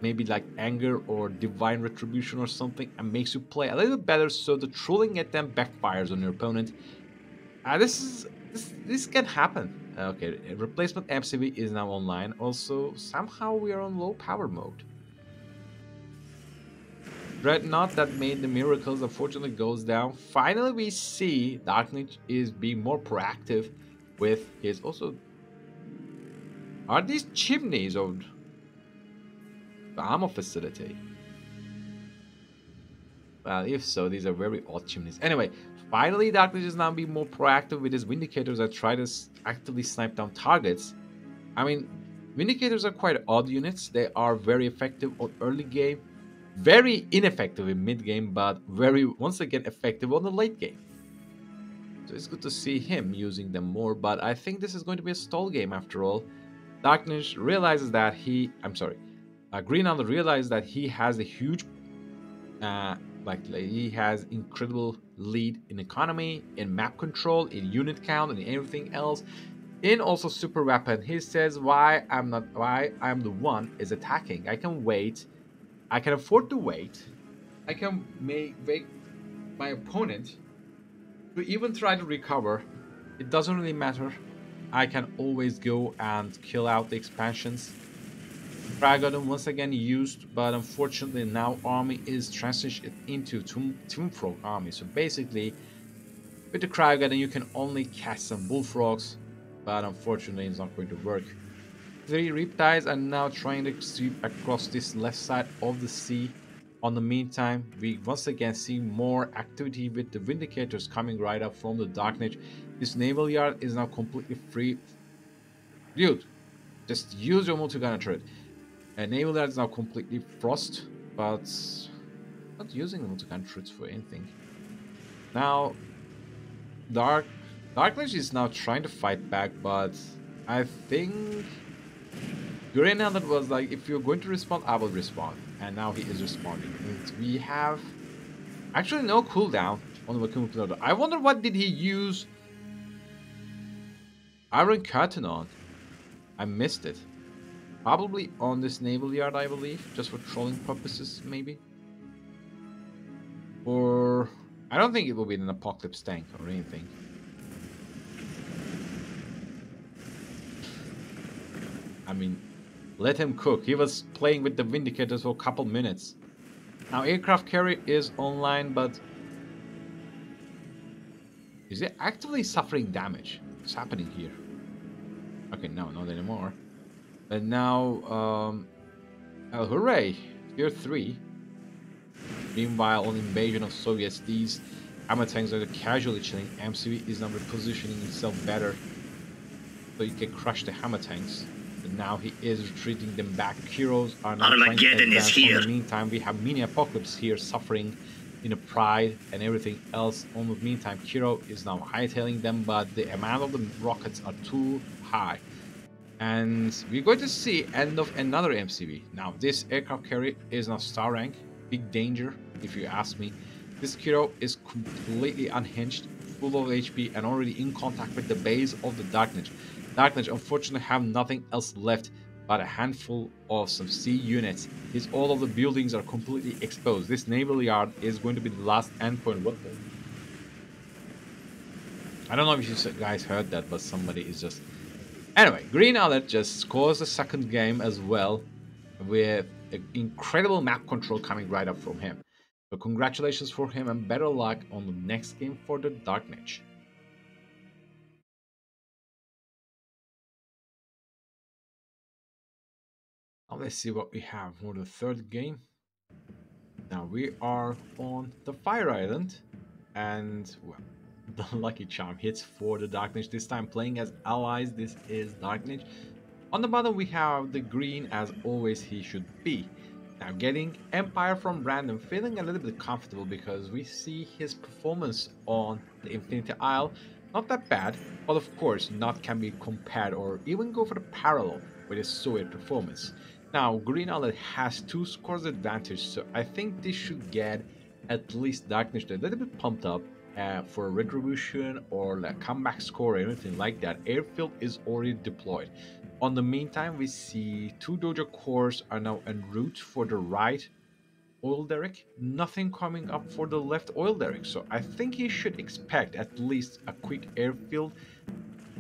maybe like anger or divine retribution or something, and makes you play a little better, so the trolling at them backfires on your opponent. This can happen. Okay, replacement MCV is now online. Also, somehow we are on low power mode. Dreadnought that made the miracles unfortunately goes down. Finally, we see Darknage is being more proactive with his also. Are these chimneys of the ammo facility? Well, if so, these are very odd chimneys. Anyway, finally, Darknage is now being more proactive with his Vindicators that try to actively snipe down targets. I mean, Vindicators are quite odd units. They are very effective on early game, very ineffective in mid game, but very, once again, effective on the late game. So it's good to see him using them more, but I think this is going to be a stall game after all. Darknage realizes that Green Island realizes that he has a huge, he has incredible lead in economy, in map control, in unit count, and in everything else. In also super weapon, he says why I'm the one is attacking. I can wait. I can afford to wait. I can make my opponent to even try to recover. It doesn't really matter. I can always go and kill out the expansions. Kragadon once again used, but unfortunately now army is transitioned into Tombfrog army. So basically, with the Kragadon you can only cast some bullfrogs, but unfortunately it's not going to work. 3 Riptides are now trying to sweep across this left side of the sea. On the meantime, we once again see more activity with the Vindicators coming right up from the Darknage. This naval yard is now completely free. Dude, just use your multi-gunner turret. And naval yard is now completely frost, but not using the multi-gunner turrets for anything. Now, Darknage is now trying to fight back, but I think Urania that was like, if you're going to respond, I will respond. And now he is responding. And we have actually no cooldown on the Wakumi Piloto. I wonder what did he use Iron Curtain on? I missed it. Probably on this naval yard, I believe. Just for trolling purposes, maybe. Or I don't think it will be an Apocalypse tank or anything. I mean, let him cook. He was playing with the Vindicators for a couple minutes. Now aircraft carrier is online, but is it actively suffering damage? What's happening here? Okay, no, not anymore. And now, hooray! Tier 3. Meanwhile, on invasion of Soviets, these Hammer tanks are casually chilling. MCV is now repositioning himself better, so he can crush the Hammer tanks. But now he is retreating them back. Heroes are now trying to advance. In the meantime, we have Mini Apocalypse here suffering in a pride and everything else. On the meantime, Kiro is now hightailing them, but the amount of the rockets are too high. And we're going to see end of another MCV. Now, this aircraft carrier is now star rank. Big danger, if you ask me. This Kiro is completely unhinged, full of HP, and already in contact with the base of the Darknage. Darknage unfortunately have nothing else left but a handful of some sea units. All of the buildings are completely exposed. This naval yard is going to be the last endpoint. What the? I don't know if you guys heard that, but somebody is just... Anyway, Green Alert just scores the second game as well, with incredible map control coming right up from him. So congratulations for him and better luck on the next game for the Darknage. Now let's see what we have for the third game. Now we are on the Fire Island, and well, the Lucky Charm hits for the Darknage, this time playing as allies. This is Darknage. On the bottom we have the green, as always he should be. Now getting Empire from random, feeling a little bit comfortable because we see his performance on the Infinity Isle. Not that bad, but of course not can be compared or even go for the parallel with his Soviet performance. Now, Green Alert has 2 scores advantage, so I think this should get at least Darkness a little bit pumped up for Retribution or like comeback score or anything like that. Airfield is already deployed. On the meantime, we see 2 Dojo cores are now en route for the right oil derrick, nothing coming up for the left oil derrick. So I think he should expect at least a quick airfield.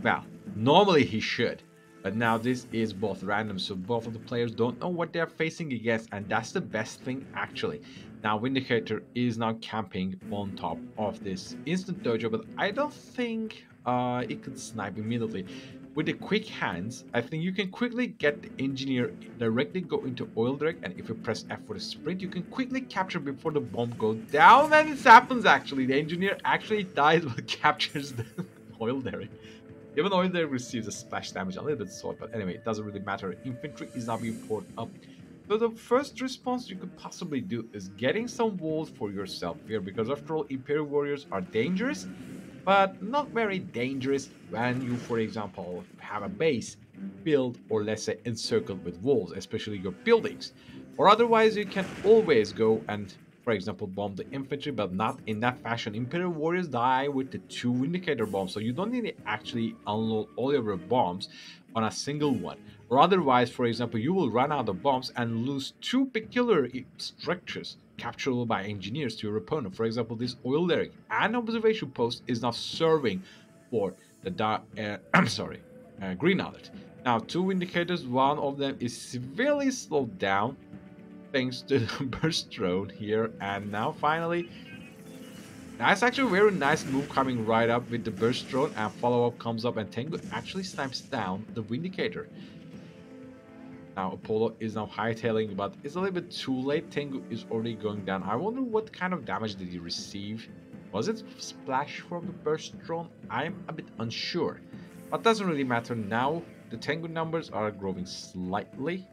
Well, normally he should, but now this is both random, so both of the players don't know what they're facing against, and that's the best thing actually. Now Vindicator is now camping on top of this instant dojo, but I don't think it could snipe immediately. With the quick hands, I think you can quickly get the engineer directly go into oil derrick, and if you press F for the sprint, you can quickly capture before the bomb goes down, and it happens actually. The engineer actually dies but captures the oil derrick. Even though they receives a splash damage, a little bit short, but anyway, it doesn't really matter. Infantry is now being poured up. So the first response you could possibly do is getting some walls for yourself here, because after all, Imperial Warriors are dangerous, but not very dangerous when you, for example, have a base built or let's say encircled with walls, especially your buildings. Or otherwise, you can always go and, for example, bomb the infantry, but not in that fashion. Imperial Warriors die with the 2 indicator bombs, so you don't need to actually unload all of your bombs on a single one. Or otherwise, for example, you will run out of bombs and lose 2 peculiar structures capturable by engineers to your opponent. For example, this oil derrick and observation post is now serving for the green alert. Now, 2 indicators, one of them is severely slowed down thanks to the burst drone here, and now finally that's actually a very nice move coming right up with the burst drone, and follow-up comes up and Tengu actually snipes down the Vindicator. Now Apollo is now hightailing, but it's a little bit too late. Tengu is already going down. I wonder what kind of damage did he receive. Was it splash from the burst drone? I'm a bit unsure, but doesn't really matter now. The Tengu numbers are growing slightly.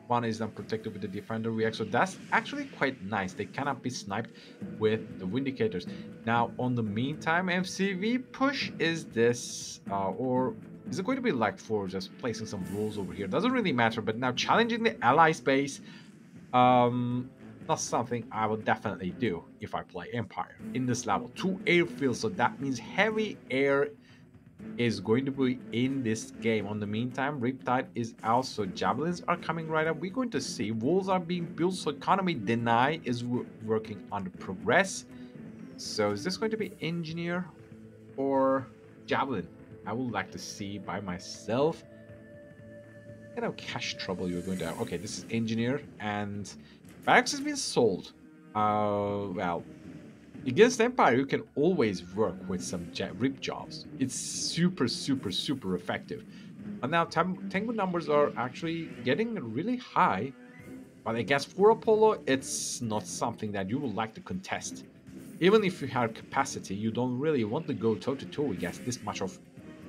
One is then protected with the Defender React, so that's actually quite nice. They cannot be sniped with the Vindicators. Now, on the meantime, MCV push is this, or is it going to be like for just placing some rules over here? Doesn't really matter, but now challenging the ally space, not something I would definitely do if I play Empire in this level. 2 airfields, so that means heavy air is going to be in this game. On the meantime, Riptide is out, so javelins are coming right up. We're going to see walls are being built, so economy deny is working on the progress. So is this going to be engineer or javelin? I would like to see by myself. You know, cash trouble you're going to have. Okay, this is engineer, and barracks has been sold. Well, against Empire, you can always work with some rip jobs. It's super effective. And now Tengu numbers are actually getting really high. But I guess for Apollo, it's not something that you would like to contest. Even if you have capacity, you don't really want to go toe-to-toe against this much of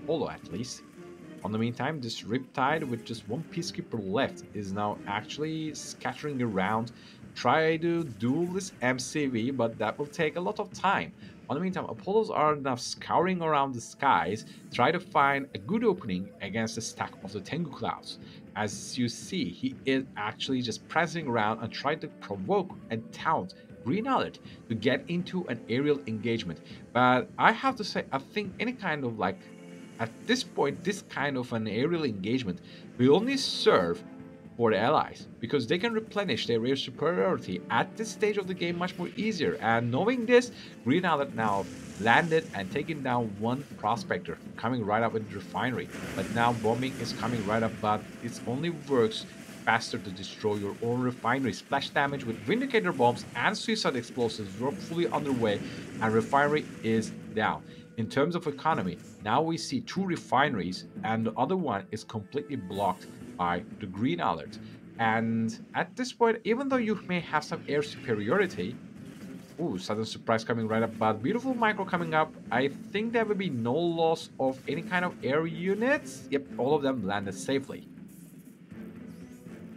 Apollo, at least. On the meantime, this Riptide with just 1 Peacekeeper left is now actually scattering around. Try to duel this MCV, but that will take a lot of time. On the meantime, Apollos are now scouring around the skies, try to find a good opening against the stack of the Tengu clouds. As you see, he is actually just pressing around and trying to provoke and taunt Green Alert to get into an aerial engagement. But I have to say, I think any kind of like, at this point, this kind of an aerial engagement will only serve for the allies, because they can replenish their air superiority at this stage of the game much more easier. And knowing this, Green Alert now landed and taken down 1 prospector coming right up with the refinery. But now bombing is coming right up, but it only works faster to destroy your own refinery. Splash damage with Vindicator bombs and suicide explosives were fully underway, and refinery is down. In terms of economy, now we see 2 refineries and the other one is completely blocked by the Green Alert. And at this point, even though you may have some air superiority, ooh, sudden surprise coming right up, but beautiful micro coming up. I think there will be no loss of any kind of air units. Yep, all of them landed safely.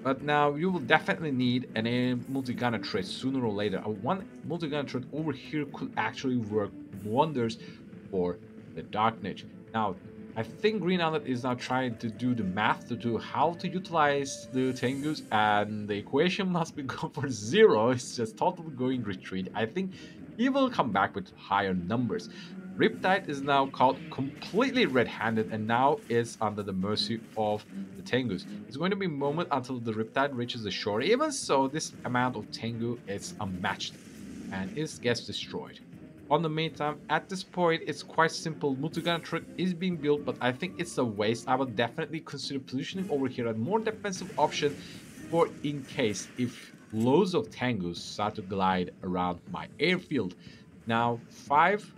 But now you will definitely need an air multi-gunner turret sooner or later. One multi-gunner turret over here could actually work wonders for the Dark Niche. Now, I think Green Outlet is now trying to do the math to do how to utilize the Tengus, and the equation must be go for 0. It's just totally going retreat. I think he will come back with higher numbers. Riptide is now caught completely red-handed and now is under the mercy of the Tengus. It's going to be a moment until the Riptide reaches the shore. Even so, this amount of Tengu is unmatched and it gets destroyed. On the meantime, at this point, it's quite simple. Multi-gunner turret is being built, but I think it's a waste. I would definitely consider positioning over here a more defensive option for in case if loads of Tengus start to glide around my airfield. Now, 5.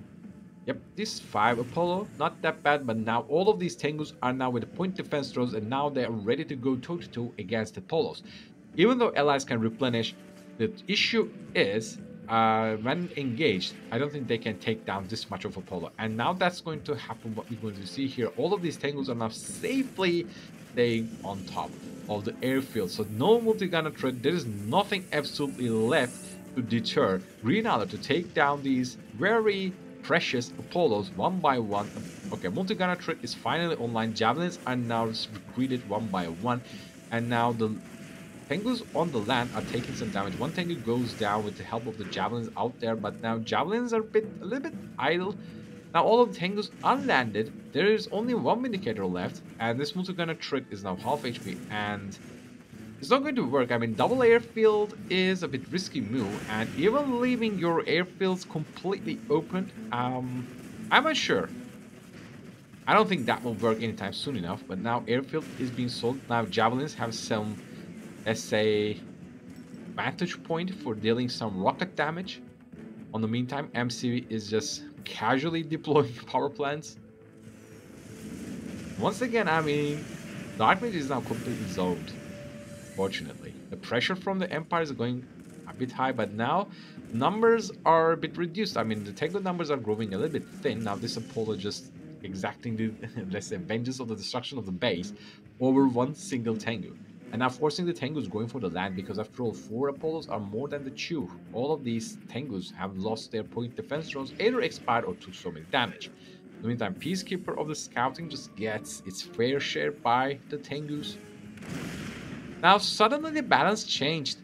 Yep, this 5 Apollo, not that bad, but now all of these Tengus are now with the point defense throws, and now they are ready to go toe-to-toe against Apollos. Even though allies can replenish, the issue is when engaged, I don't think they can take down this much of Apollo. And now that's going to happen, what we're going to see here. All of these Tengus are now safely staying on top of the airfield. So no multi-gunner threat. There is nothing absolutely left to deter Green Outlet to take down these very precious Apollos one by one. Okay, multi-gunner threat is finally online. Javelins are now recruited one by one. And now the Tengus on the land are taking some damage. One Tengu goes down with the help of the Javelins out there, but now Javelins are a little bit idle. Now all of the Tengus are landed. There is only one Vindicator left, and this multi-gunner trick is now half HP, and it's not going to work. I mean, double airfield is a bit risky move, and even leaving your airfields completely open, I'm unsure. I don't think that will work anytime soon enough, but now airfield is being sold. Now Javelins have some, let's say, vantage point for dealing some rocket damage. On the meantime, MCV is just casually deploying power plants. Once again, I mean, Dark Mage is now completely zoned. Fortunately, the pressure from the Empire is going a bit high, but now numbers are a bit reduced. I mean, the Tengu numbers are growing a little bit thin. Now this Apollo just exacting the, let's say, vengeance of the destruction of the base over one single Tengu. And now forcing the Tengus going for the land, because after all, 4 Apollos are more than the 2. All of these Tengus have lost their point defense drones, either expired or took so many damage. In the meantime, Peacekeeper of the Scouting just gets its fair share by the Tengus. Now suddenly the balance changed.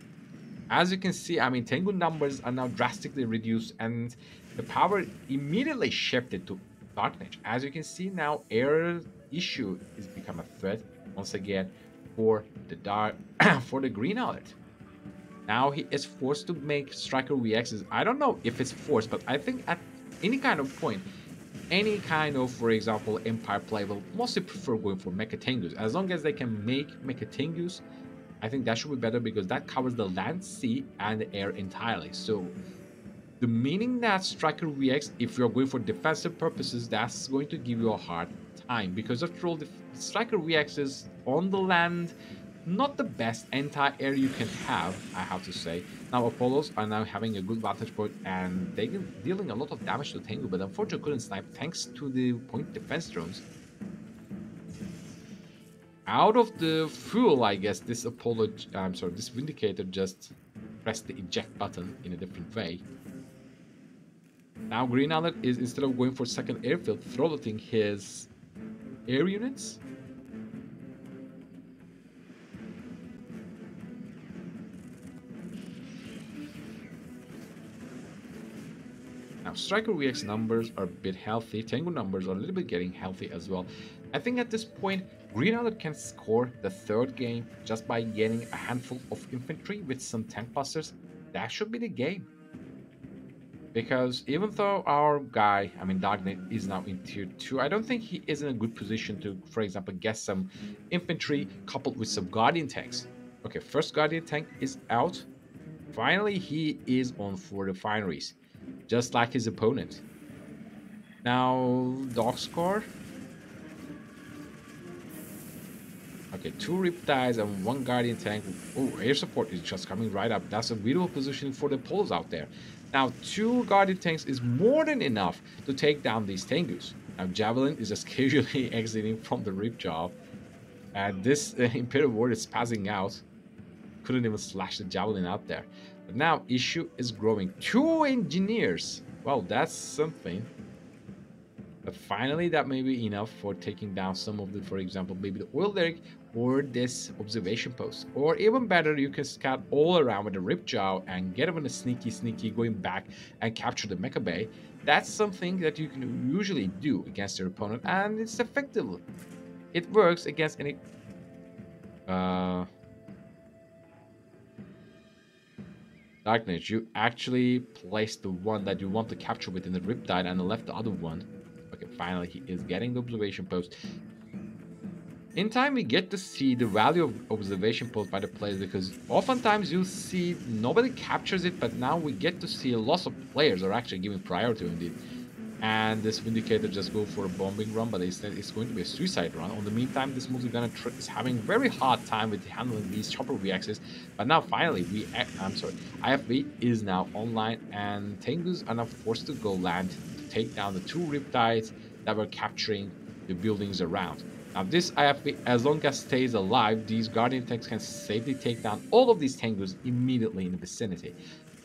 As you can see, I mean, Tengu numbers are now drastically reduced and the power immediately shifted to Dark Niche. As you can see now, air issue is become a threat once again for the for the Green Outlet. Now he is forced to make Striker VXs. I don't know if it's forced, but I think at any kind of point, any kind of, for example, Empire play will mostly prefer going for Mecha Tengus. As long as they can make Mecha Tengus, I think that should be better because that covers the land, sea, and the air entirely. So the meaning that Striker VX, if you're going for defensive purposes, that's going to give you a hard time, because after all, the Striker VX is on the land, not the best anti-air you can have, I have to say. Now Apollos are now having a good vantage point and they're dealing a lot of damage to Tengu, but unfortunately couldn't snipe thanks to the point defense drones. Out of the fuel, I guess this this Vindicator just pressed the eject button in a different way. Now Green Outlet is, instead of going for second airfield, throttling his air units. Now Striker VX numbers are a bit healthy, Tengu numbers are a little bit getting healthy as well. I think at this point, Green Outlet can score the third game just by getting a handful of infantry with some tank busters. That should be the game. Because even though our guy, I mean Dark Knight, is now in tier 2, I don't think he is in a good position to, for example, get some infantry coupled with some Guardian tanks. Okay, first Guardian tank is out. Finally, he is on for the refineries, just like his opponent. Now, Darkscar. Okay, 2 Riptides and 1 Guardian tank. Oh, air support is just coming right up. That's a beautiful positioning for the Polos out there. Now, 2 Guardian tanks is more than enough to take down these Tengus. Now, Javelin is just casually exiting from the Rip Job. And this Imperial Ward is passing out. Couldn't even slash the Javelin out there. But now, issue is growing. 2 engineers. Well, that's something. But finally, that may be enough for taking down some of the, for example, maybe the oil derrick or this observation post. Or even better, you can scout all around with the Ripjaw and get even a sneaky going back and capture the Mecha Bay. That's something that you can usually do against your opponent, and it's effective. It works against any Darkness. You actually placed the one that you want to capture within the Riptide and left the other one. Okay, finally he is getting the observation post. In time, we get to see the value of observation post by the players, because oftentimes you see nobody captures it, but now we get to see lots of players are actually giving priority indeed. And this Vindicator just go for a bombing run, but instead it's going to be a suicide run. On the meantime, this Multi-Gunner is having very hard time with handling these chopper reactions. But now finally, IFV is now online, and Tengus are now forced to go land to take down the two Riptides that were capturing the buildings around. Now this IFV, as long as stays alive, these Guardian tanks can safely take down all of these Tengus immediately in the vicinity.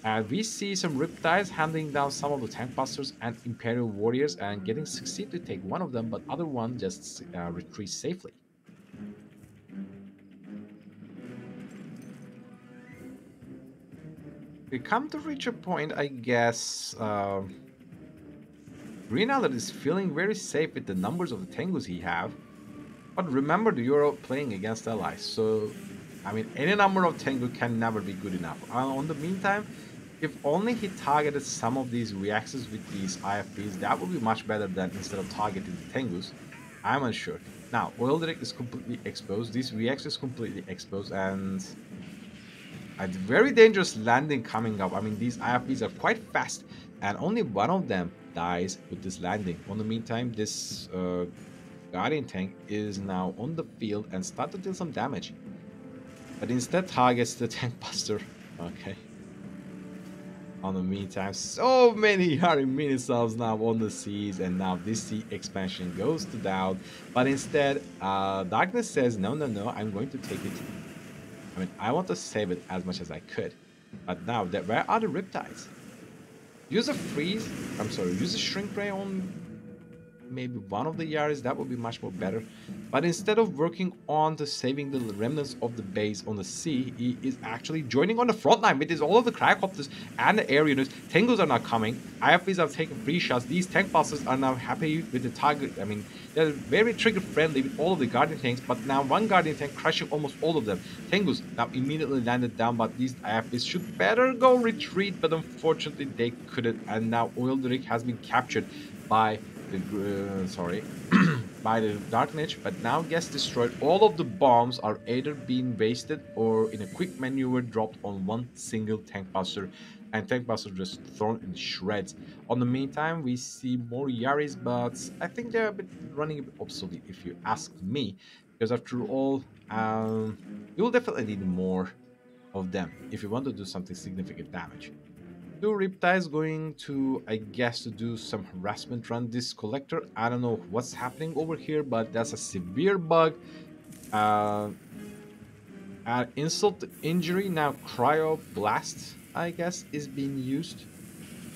And we see some Riptides handling down some of the Tank Busters and Imperial Warriors and getting succeed to take one of them, but other one just retreats safely. We come to reach a point, I guess. Green Alert is feeling very safe with the numbers of the Tengus he have. But remember, you're playing against allies, so I mean, any number of Tengu can never be good enough. On the meantime, if only he targeted some of these reactors with these IFPs, that would be much better than instead of targeting the Tengus. I'm unsure. Now, Oil Derrick is completely exposed. This reactor is completely exposed, and a very dangerous landing coming up. I mean, these IFPs are quite fast, and only one of them dies with this landing. On the meantime, this Guardian tank is now on the field and start to deal some damage, but instead targets the Tank Buster. Okay. On the meantime, so many Yari mini subs now on the seas, and now this sea expansion goes to down. But instead, Darkness says, no, I'm going to take it. I mean, I want to save it as much as I could. But now, where are the Riptides? Use a freeze. Use a shrink ray on maybe one of the Yaris. That would be much more better. But instead of working on to saving the remnants of the base on the sea, he is actually joining on the front line with all of the Cryocopters and the air units. Tengus are now coming. IFVs are taking free shots. These tank busters are now happy with the target. I mean, they're very trigger friendly with all of the Guardian tanks, but now one Guardian tank crushing almost all of them. Tengus now immediately landed down, but these IFVs should better go retreat, but unfortunately they couldn't. And now Oil Derrick has been captured by by the Dark Niche, but now gets destroyed. All of the bombs are either being wasted or in a quick maneuver dropped on one single Tank Buster, and Tank Buster just thrown in shreds. On the meantime, we see more Yaris, but I think they're running a bit obsolete if you ask me, because after all, you'll definitely need more of them if you want to do something significant damage. Two Riptides going to, I guess, to do some harassment run this collector. I don't know what's happening over here, but that's a severe bug. Insult to injury. Now Cryo Blast, I guess, is being used.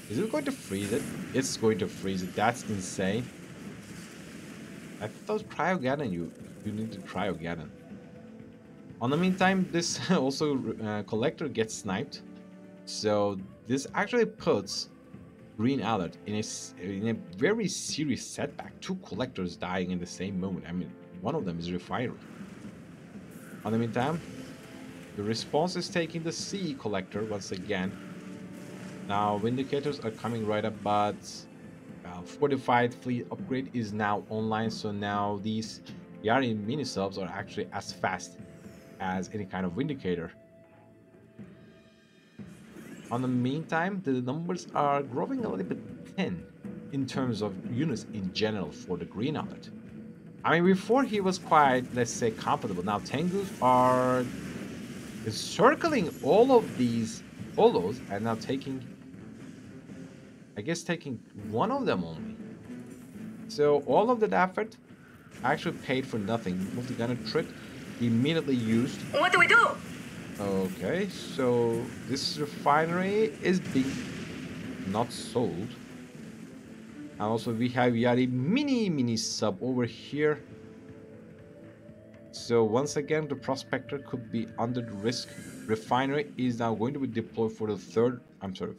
Is it going to freeze it? It's going to freeze it. That's insane. I thought Cryoganon, you need to Cryoganon. On the meantime, this also collector gets sniped. So this actually puts Green Alert in a very serious setback. Two collectors dying in the same moment. I mean, one of them is Refinery. On the meantime, the response is taking the CE collector once again. Now, Vindicators are coming right up, but Fortified Fleet upgrade is now online. So now these Yari mini subs are actually as fast as any kind of Vindicator. On the meantime, the numbers are growing a little bit thin in terms of units in general for the Green Alert. I mean, before he was quite, let's say, comfortable. Now Tengus are circling all of these polos and now taking, I guess, taking one of them only. So all of that effort actually paid for nothing. Multi-gunner trick immediately used. What do we do? Okay, so this refinery is being not sold. And also we have Yari mini sub over here. So once again, the prospector could be under the risk. Refinery is now going to be deployed for the third. I'm sorry.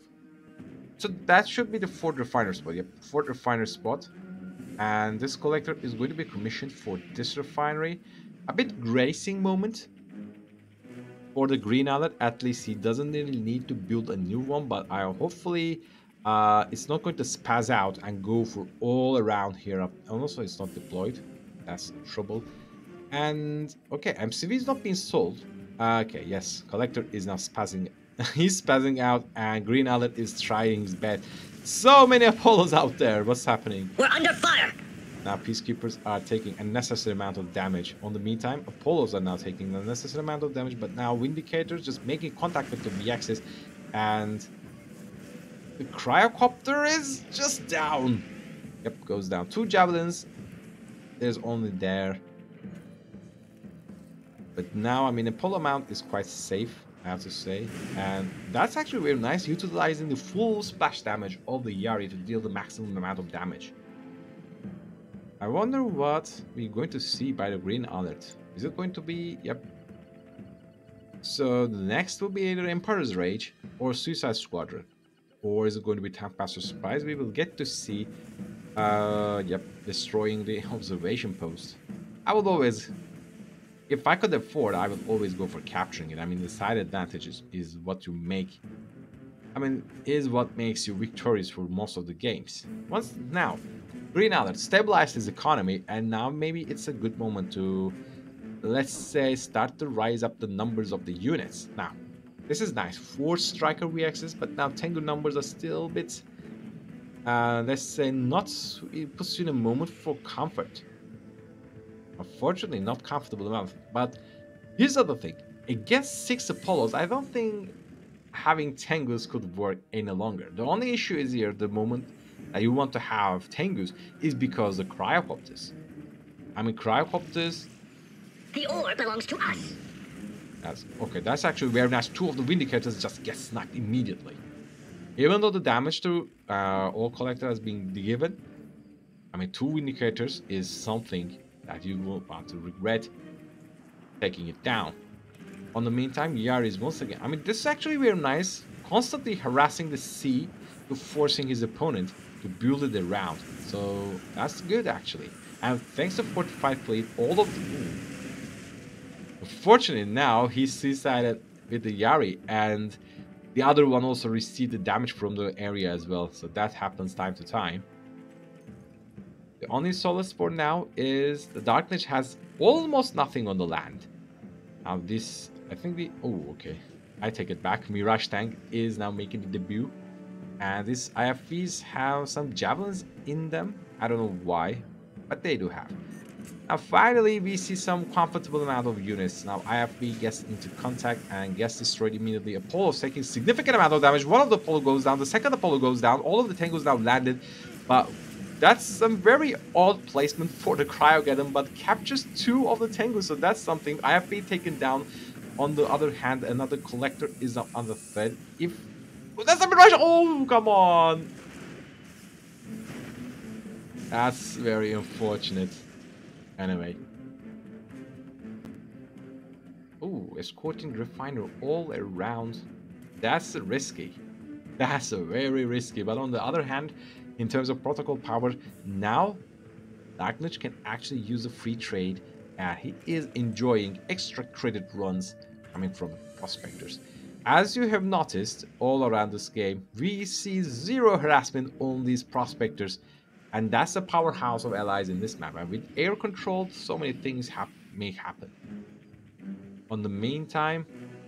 So that should be the fourth refiner spot. Yep, fourth refiner spot. And this collector is going to be commissioned for this refinery. A bit gracing moment for the green alert. At least he doesn't really need to build a new one, but I hopefully it's not going to spaz out and go for all around here. And also it's not deployed. That's trouble. And okay, MCV is not being sold. Okay, yes, collector is now spazzing. He's spazzing out, and green alert is trying his best. So many Apollos out there. What's happening? We're under fire! Now peacekeepers are taking a necessary amount of damage. On the meantime, Apollos are now taking a necessary amount of damage, but now Vindicators just making contact with the VXs, and the Cryocopter is just down. Yep, goes down. 2 javelins. There's only there. But now, I mean, Apollo mount is quite safe, I have to say. And that's actually very nice, utilizing the full splash damage of the Yari to deal the maximum amount of damage. I wonder what we're going to see by the green alert. Is it going to be... Yep. So the next will be either Emperor's Rage or Suicide Squadron. Or is it going to be Taskmaster Surprise? We will get to see... Yep, destroying the observation post. I would always... If I could afford, I would always go for capturing it. I mean, the side advantage is what you make... I mean, is what makes you victorious for most of the games. Now, green alert stabilized his economy, and now maybe it's a good moment to, let's say, start to rise up the numbers of the units. Now, this is nice. 4 striker VXs, but now Tengu numbers are still a bit, let's say, not, it puts you in a moment for comfort. Unfortunately, not comfortable enough. But here's the other thing. Against 6 Apollos, I don't think having Tengus could work any longer. The only issue is here, the moment that you want to have Tengus is because the Cryocopters. I mean, Cryocopters... The ore belongs to us. That's actually very nice. 2 of the Vindicators just get snapped immediately. Even though the damage to all collector has been given, I mean, 2 Vindicators is something that you will want to regret taking it down. On the meantime, Yari is once again... I mean, this is actually very nice. Constantly harassing the sea to forcing his opponent to build it around. So, that's good, actually. And thanks to Fortified Fleet, all of the... Unfortunately, now, he's suicided with the Yari. And the other one also received the damage from the area as well. So, that happens time to time. The only solace for now is the Dark Lich has almost nothing on the land. Now, this... I think the... Oh, okay. I take it back. Mirage Tank is now making the debut. And these IFVs have some javelins in them. I don't know why, but they do have. Now, finally, we see some comfortable amount of units. Now, IFV gets into contact and gets destroyed immediately. Apollo's taking significant amount of damage. One of the Apollo goes down. The second Apollo goes down. All of the Tengus now landed. But that's some very odd placement for the Cryogeddon, but captures 2 of the Tengus. So that's something. IFV taken down. On the other hand, another collector is now under threat. If... Oh, that's a Mirage! Oh, come on! That's very unfortunate. Anyway. Oh, escorting refiner all around. That's risky. That's a very risky. But on the other hand, in terms of protocol power, now Dark Lich can actually use a free trade. And he is enjoying extra credit runs coming from prospectors. As you have noticed all around this game, we see 0 harassment on these prospectors, and that's the powerhouse of allies in this map. And with air control, so many things may happen. On the meantime,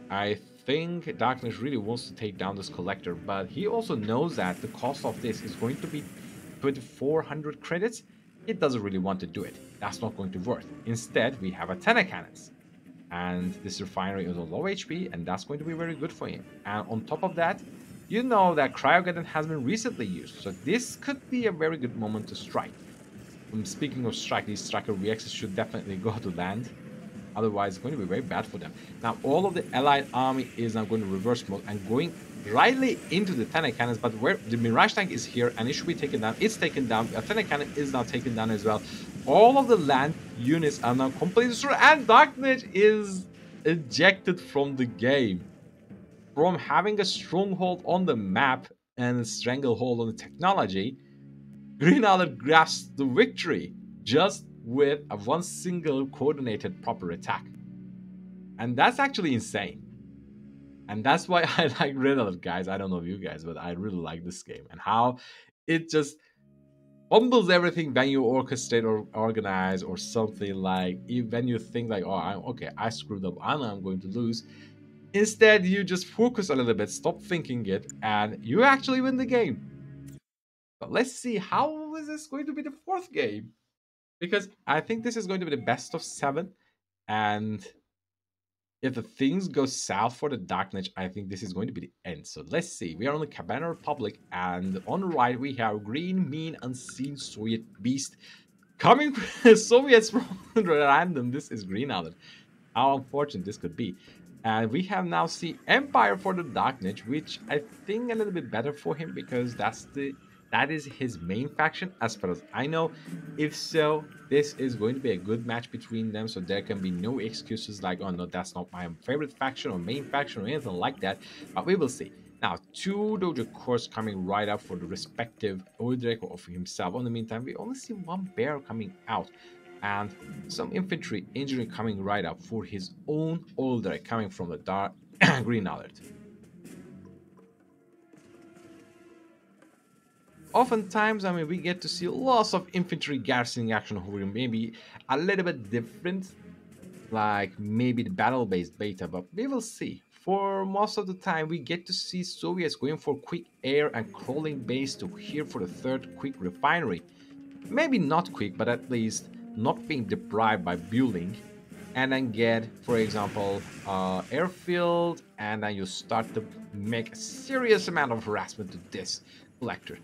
I think Dark Lich really wants to take down this collector, but he also knows that the cost of this is going to be 2400 credits. He doesn't really want to do it. That's not going to work. Instead, we have a 10 cannons. And this refinery is on low HP, and that's going to be very good for him. And on top of that, you know that Cryogeddon has been recently used, so this could be a very good moment to strike. Speaking of strike, these striker VXs should definitely go to land. Otherwise, it's going to be very bad for them. Now, all of the Allied army is now going to reverse mode and going rightly into the Athena cannons, but where the Mirage tank is here and it should be taken down, it's taken down. The Athena cannon is now taken down as well. All of the land units are now completely destroyed, and Darknet is ejected from the game. From having a stronghold on the map and a stranglehold on the technology, Green Alert grasps the victory just with a one single coordinated proper attack. And that's actually insane. And that's why I like Green Alert, guys. I don't know if you guys, but I really like this game and how it just bumbles everything when you orchestrate or organize or something, like when you think like, oh, okay, I screwed up, I know I'm going to lose. Instead, you just focus a little bit, stop thinking it, and you actually win the game. But let's see, how is this going to be the fourth game? Because I think this is going to be the best of 7, and if the things go south for the Darknet, I think this is going to be the end. So let's see. We are on the Cabana Republic, and on the right we have green, mean, unseen Soviet beast coming. Soviets from random. This is Green Alert. How unfortunate this could be. And we have now seen Empire for the Darknet, which I think a little bit better for him because that is his main faction as far as I know. If so, this is going to be a good match between them, so there can be no excuses like, oh no, that's not my favorite faction or main faction or anything like that, but we will see. Now, 2 Dojo cores coming right up for the respective Odrek of himself. In the meantime, we only see 1 bear coming out, and some infantry engineering coming right up for his own Odrek coming from the dark Green Alert. Oftentimes, I mean, we get to see lots of infantry garrisoning action over here, maybe a little bit different, like maybe the battle-based beta, but we will see. For most of the time, we get to see Soviets going for quick air and crawling base to here for the 3rd quick refinery. Maybe not quick, but at least not being deprived by building. And then get, for example, airfield, and then you start to make a serious amount of harassment to this collector,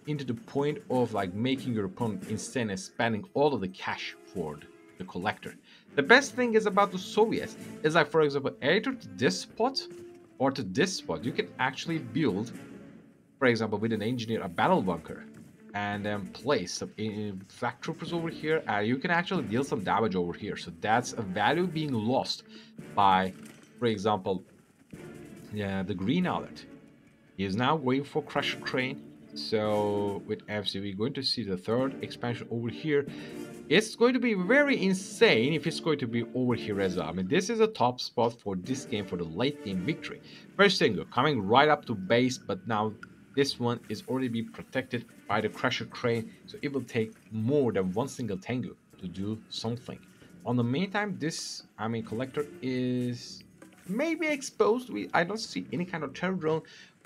into the point of like making your opponent insane and spending all of the cash for the collector. The best thing is about the Soviets is like, for example, either to this spot or to this spot, you can actually build, for example, with an engineer, a battle bunker, and then place some flak troopers over here, and you can actually deal some damage over here. So that's a value being lost by, for example, the Green Alert. He is now going for Crusher Crane. So with FC, we're going to see the 3rd expansion over here. It's going to be very insane if it's going to be over here as well. I mean, this is a top spot for this game for the late game victory. First Tengu coming right up to base, but now this one is already being protected by the Crusher Crane, so it will take more than 1 single Tengu to do something. On the meantime, this, I mean, collector is maybe exposed. I don't see any kind of terror drone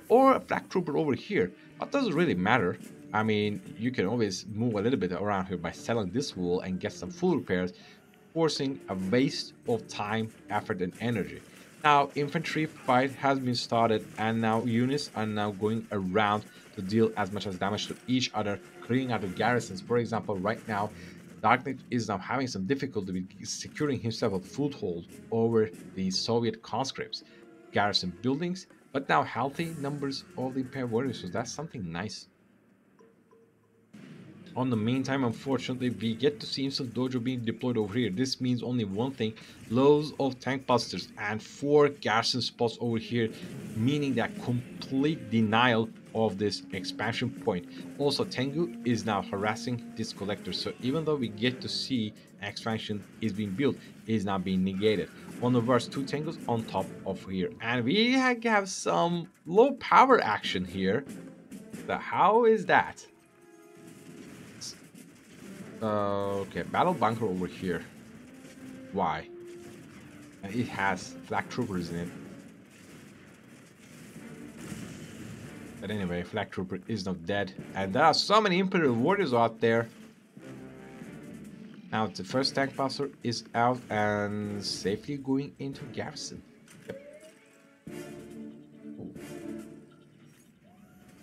or a flak trooper over here, but doesn't really matter. I mean, you can always move a little bit around here by selling this wall and get some full repairs, forcing a waste of time, effort, and energy. Now, infantry fight has been started, and now units are now going around to deal as much as damage to each other, clearing out the garrisons. For example, right now, Darknet is now having some difficulty with securing himself a foothold over the Soviet conscripts, garrison buildings, but now healthy numbers of the Imperial warriors, so that's something nice. On the meantime, unfortunately, we get to see Instant Dojo being deployed over here. This means only one thing: loads of tank busters and 4 garrison spots over here, meaning that complete denial of this expansion point. Also, Tengu is now harassing this collector, so even though we get to see an expansion is being built, it is now being negated. On the verse, 2 Tengus on top of here, and we have some low power action here. So how is that? Okay, battle bunker over here. Why? It has flak troopers in it. But anyway, flak trooper is not dead, and there are so many Imperial warriors out there. Now the first tank passer is out and safely going into garrison. Yep.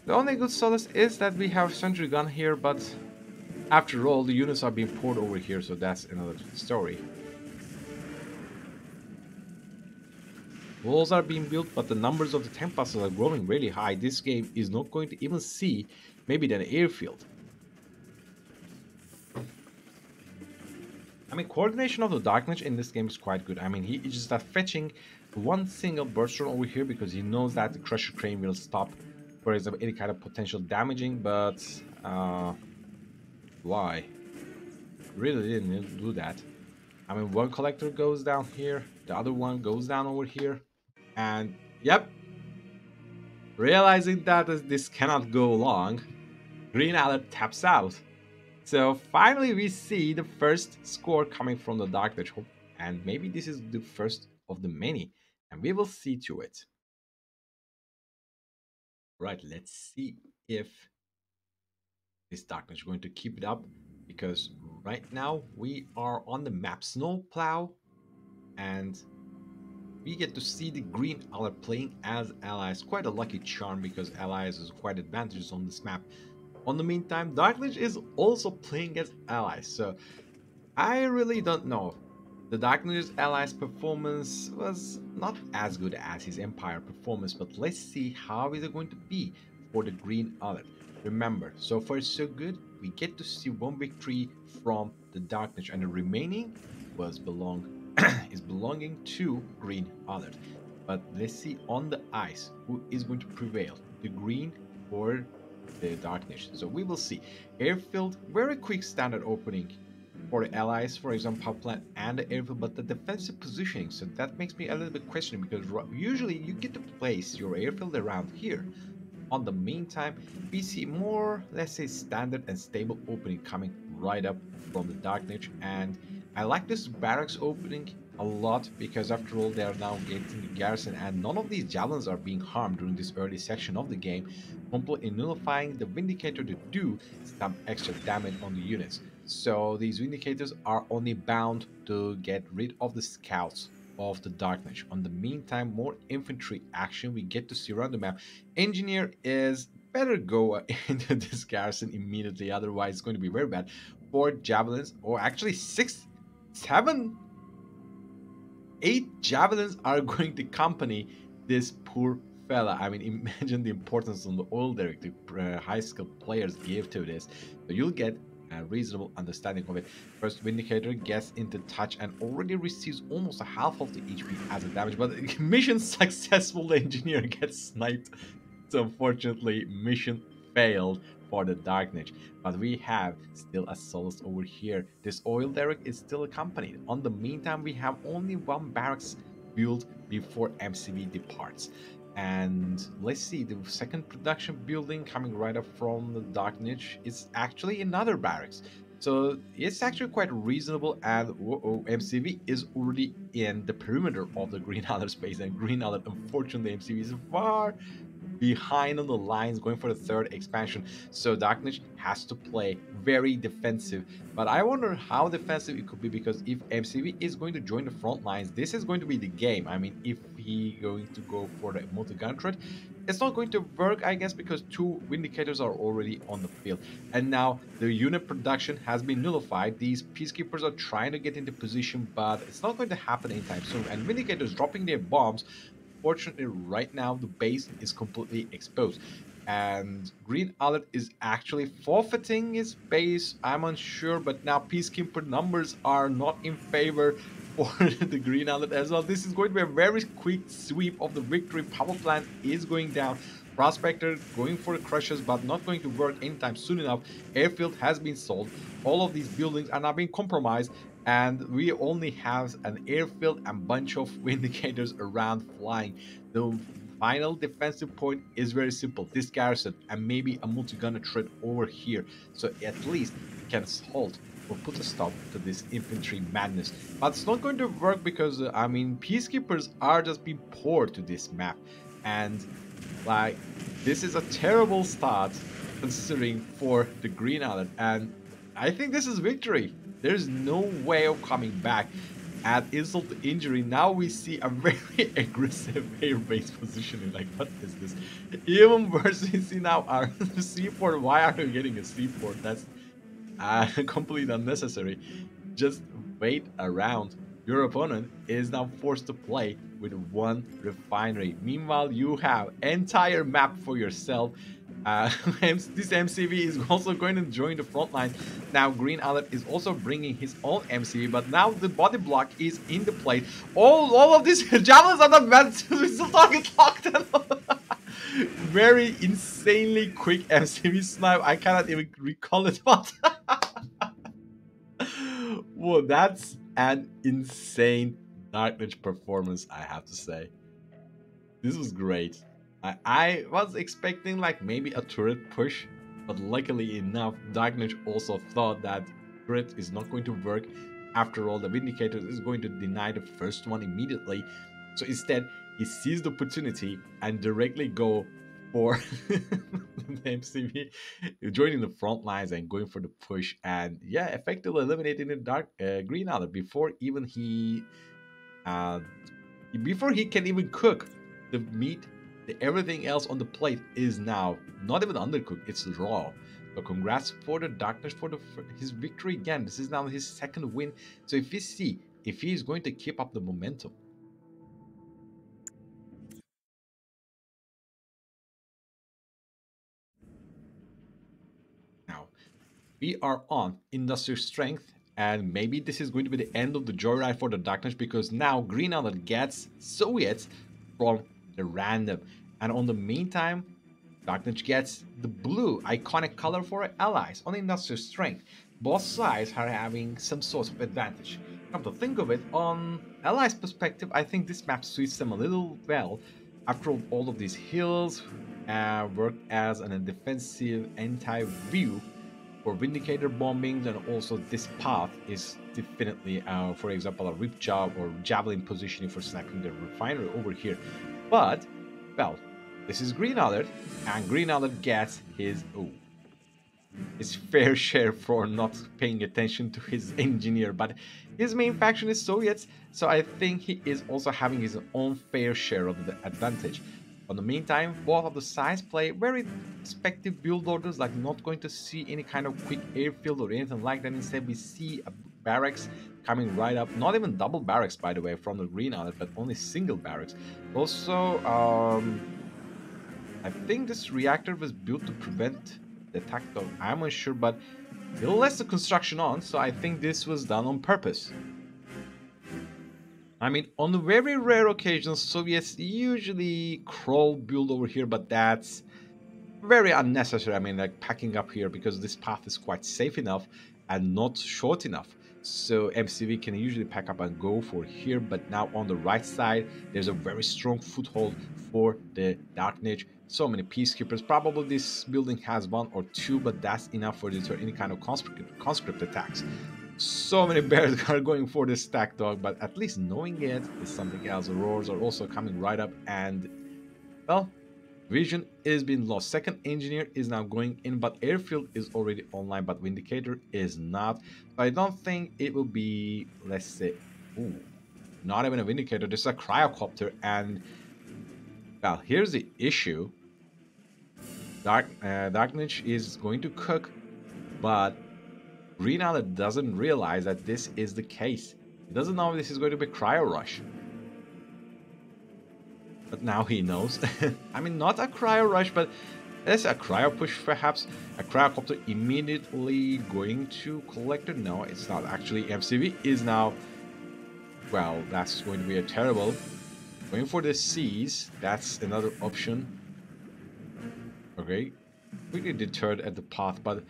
The only good solace is that we have sentry gun here, but after all, the units are being poured over here, so that's another story. Walls are being built, but the numbers of the Templars are growing really high. This game is not going to even see maybe an airfield. I mean, coordination of the Darkness in this game is quite good. I mean, he is just fetching one single burst run over here because he knows that the Crusher Crane will stop, for example, any kind of potential damaging, but why? Really didn't do that. I mean, one collector goes down here, the other one goes down over here, and yep, realizing that this cannot go long, Green Alert taps out. So finally we see the first score coming from the Dark Lich, and maybe this is the first of the many, and we will see to it. Right, let's see if this Dark Lich is going to keep it up, because right now we are on the map Snowplow, and we get to see the Green Alert playing as allies. Quite a lucky charm because allies is quite advantageous on this map. On the meantime, Dark Lich is also playing as allies, so I really don't know. The Dark Lich's allies performance was not as good as his Empire performance, but let's see how is it going to be for the Green Alert. Remember, so far so good. We get to see one victory from the Dark Lich, and the remaining is belonging to Green Alert. But let's see on the ice who is going to prevail, the Green or the Dark Lich. So we will see. Airfield, very quick standard opening for the allies, for example, power plant and the airfield, but the defensive positioning. So that makes me a little bit questioning because usually you get to place your airfield around here. On the meantime, we see more, let's say, standard and stable opening coming right up from the Dark Lich, and I like this barracks opening a lot because after all they are now getting the garrison and none of these javelins are being harmed during this early section of the game, completely nullifying the Vindicator to do some extra damage on the units. So these Vindicators are only bound to get rid of the scouts of the Dark Lich. On the meantime, more infantry action we get to see around the map. Engineer is better go into this garrison immediately, otherwise it's going to be very bad. 4 javelins, or actually 6, 7, 8 javelins are going to accompany this poor fella. I mean, imagine the importance on the oil derrick the high skilled players give to this. So you'll get a reasonable understanding of it. First Vindicator gets into touch and already receives almost a half of the HP as a damage, but mission successful. The engineer gets sniped. So unfortunately, mission failed for the Dark Lich. But we have still a solace over here. This oil derrick is still accompanied. On the meantime, we have only one barracks built before MCV departs. And let's see, the second production building coming right up from the Dark Lich is actually another barracks. So it's actually quite reasonable, and MCV is already in the perimeter of the Green Alert space, and Green Alert, unfortunately, MCV is far behind on the lines going for the third expansion. So Dark Lich has to play very defensive. But I wonder how defensive it could be, because if MCV is going to join the front lines, this is going to be the game. I mean, if he going to go for the multi-gun threat, it's not going to work, I guess, because 2 Vindicators are already on the field. And now the unit production has been nullified. These Peacekeepers are trying to get into position, but it's not going to happen anytime soon. And Vindicators dropping their bombs. Fortunately, right now the base is completely exposed, and Green Alert is actually forfeiting his base. I'm unsure, but now Peacekeeper numbers are not in favor for the Green Alert as well. This is going to be a very quick sweep of the victory. Power plant is going down. Prospector going for the crushers, but not going to work anytime soon enough. Airfield has been sold. All of these buildings are now being compromised, and we only have an airfield and bunch of Vindicators around flying. The final defensive point is very simple: this garrison and maybe a multi-gunner threat over here, so at least it can halt or put a stop to this infantry madness. But it's not going to work because I mean, Peacekeepers are just being poured to this map, and like, this is a terrible start considering for the Green Alert, and I think this is victory. There's no way of coming back. At insult to injury, now we see a very aggressive air-based positioning. Like, what is this? Even worse, you see now our seaport. Why are we getting a seaport? That's completely unnecessary. Just wait around. Your opponent is now forced to play with one refinery. Meanwhile, you have entire map for yourself. This MCV is also going to join the front line. Now Green Alert is also bringing his own MCV, but now the body block is in the plate. All of these javelins are not meant to still target locked. Very insanely quick MCV snipe. I cannot even recall it, but well, that's an insane Darkness performance, I have to say. This was great. I was expecting like maybe a turret push, but luckily enough, Darkness also thought that turret is not going to work. After all, the Vindicator is going to deny the first one immediately. So instead, he sees the opportunity and directly go for the MCV, joining the front lines and going for the push, and yeah, effectively eliminating the Green Alert before he can even cook the meat. Everything else on the plate is now not even undercooked, it's raw. So congrats for the Darkness for his victory again. This is now his second win. So if he is going to keep up the momentum. Now we are on industrial strength, and maybe this is going to be the end of the joyride for the Darkness, because now Green Alert gets Soviets from the random, and on the meantime, Darkness gets the blue iconic color for our allies on industrial strength. Both sides are having some sort of advantage. Come to think of it, on allies' perspective, I think this map suits them a little well. After all of these hills work as a defensive anti-view for Vindicator bombings, and also this path is definitely, for example, a rip job or javelin positioning for sniping the refinery over here. But, well, this is Green Alert, and Green Alert gets his fair share for not paying attention to his engineer. But his main faction is Soviets, so I think he is also having his own fair share of the advantage. On the meantime, both of the sides play very respective build orders, like not going to see any kind of quick airfield or anything like that. Instead, we see a barracks coming right up. Not even double barracks, by the way, from the Green Alert, but only single barracks. Also, I think this reactor was built to prevent the attack, though I'm unsure, but it lets the construction on, so I think this was done on purpose. I mean, on the very rare occasions, Soviets usually crawl build over here, but that's very unnecessary. I mean, like packing up here, because this path is quite safe enough and not short enough. So MCV can usually pack up and go for here, but now on the right side, there's a very strong foothold for the Darkness. So many peacekeepers. Probably this building has one or two, but that's enough for deter any kind of conscript attacks. So many bears are going for this stack dog, but at least knowing it is something else. The roars are also coming right up, and well, vision is being lost. Second engineer is now going in, but airfield is already online, but Vindicator is not. So I don't think it will be, let's say, not even a Vindicator. This is a cryocopter, and well, here's the issue. Darkness is going to cook, but Green Alert doesn't realize that this is the case. He doesn't know this is going to be cryo rush. But now he knows. I mean, not a cryo rush, but it's a cryo push perhaps. A cryocopter immediately going to collect it. No, it's not. Actually, MCV is now, well, that's going to be a terrible. Going for the C's, that's another option. Okay, quickly deterred at the path, but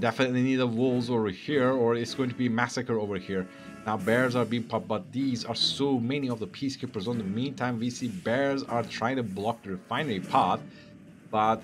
definitely need a wolves over here, or it's going to be massacre over here. Now bears are being popped, but these are so many of the peacekeepers. On the meantime, we see bears are trying to block the refinery path, but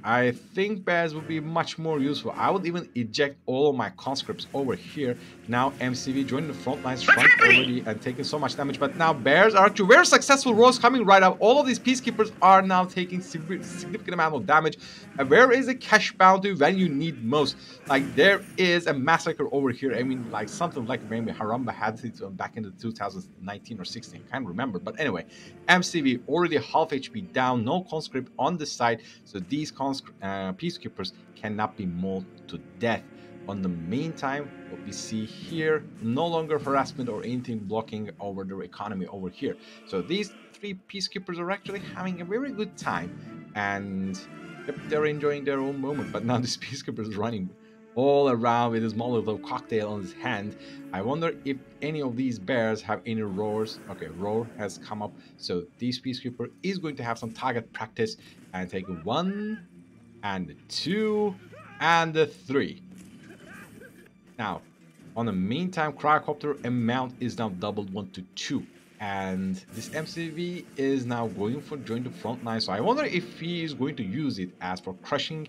I think bears would be much more useful. I would even eject all of my conscripts over here. Now MCV joining the front lines, already and taking so much damage, but now bears are two very successful rolls coming right up. All of these peacekeepers are now taking significant amount of damage. And where is a cash bounty when you need most? Like, there is a massacre over here. I mean, like something like maybe Haramba had it back in the 2019 or 16, I can't remember. But anyway, MCV already half HP down, no conscript on the side, so these peacekeepers cannot be mauled to death. On the meantime, what we see here, no longer harassment or anything blocking over their economy over here. So these three peacekeepers are actually having a very good time, and yep, they're enjoying their own moment. But now this peacekeeper is running all around with his Molotov cocktail on his hand. I wonder if any of these bears have any roars. Okay, roar has come up. So this peacekeeper is going to have some target practice and take 1 and 2 and 3. Now, on the meantime, Cryocopter amount is now doubled 1 to 2. And this MCV is now going for join the front line. So I wonder if he is going to use it as for crushing,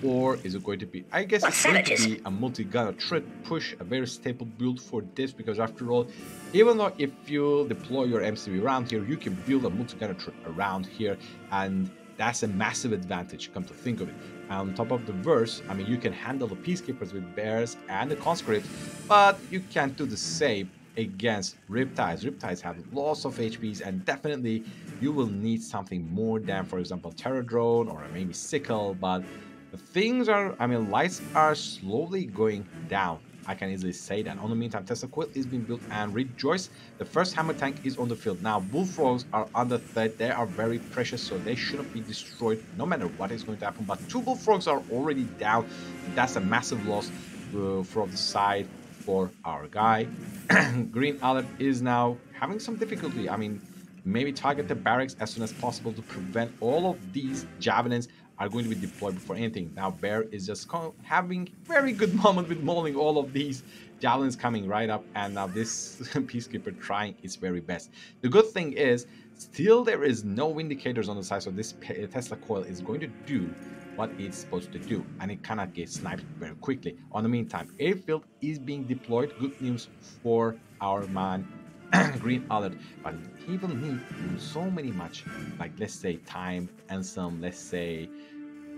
or is it going to be, I guess it's going to be a multi-gunner threat push, a very staple build for this, because after all, even though if you deploy your MCV around here, you can build a multi-gunner threat around here, and that's a massive advantage, come to think of it. On top of the verse, I mean, you can handle the peacekeepers with bears and the conscript, but you can't do the same against Riptides. Riptides have lots of HPs, and definitely you will need something more than, for example, Terror Drone or maybe Sickle. But the things are, I mean, lights are slowly going down. I can easily say that. On the meantime, Tesla Coil is being built, and Rejoice, the first hammer tank, is on the field. Now, Bullfrogs are under threat. They are very precious, so they shouldn't be destroyed no matter what is going to happen. But 2 Bullfrogs are already down. That's a massive loss from the side for our guy. Green Alert is now having some difficulty. I mean, maybe target the barracks as soon as possible to prevent all of these javelins are going to be deployed before anything. Now Bear is just having very good moment with mauling all of these javelins coming right up, and now this peacekeeper trying its very best. The good thing is still there is no indicators on the side, so this Tesla Coil is going to do what it's supposed to do, and it cannot get sniped very quickly. On the meantime, airfield is being deployed. Good news for our man Green Alert, but he will need so many much, like let's say time and some, let's say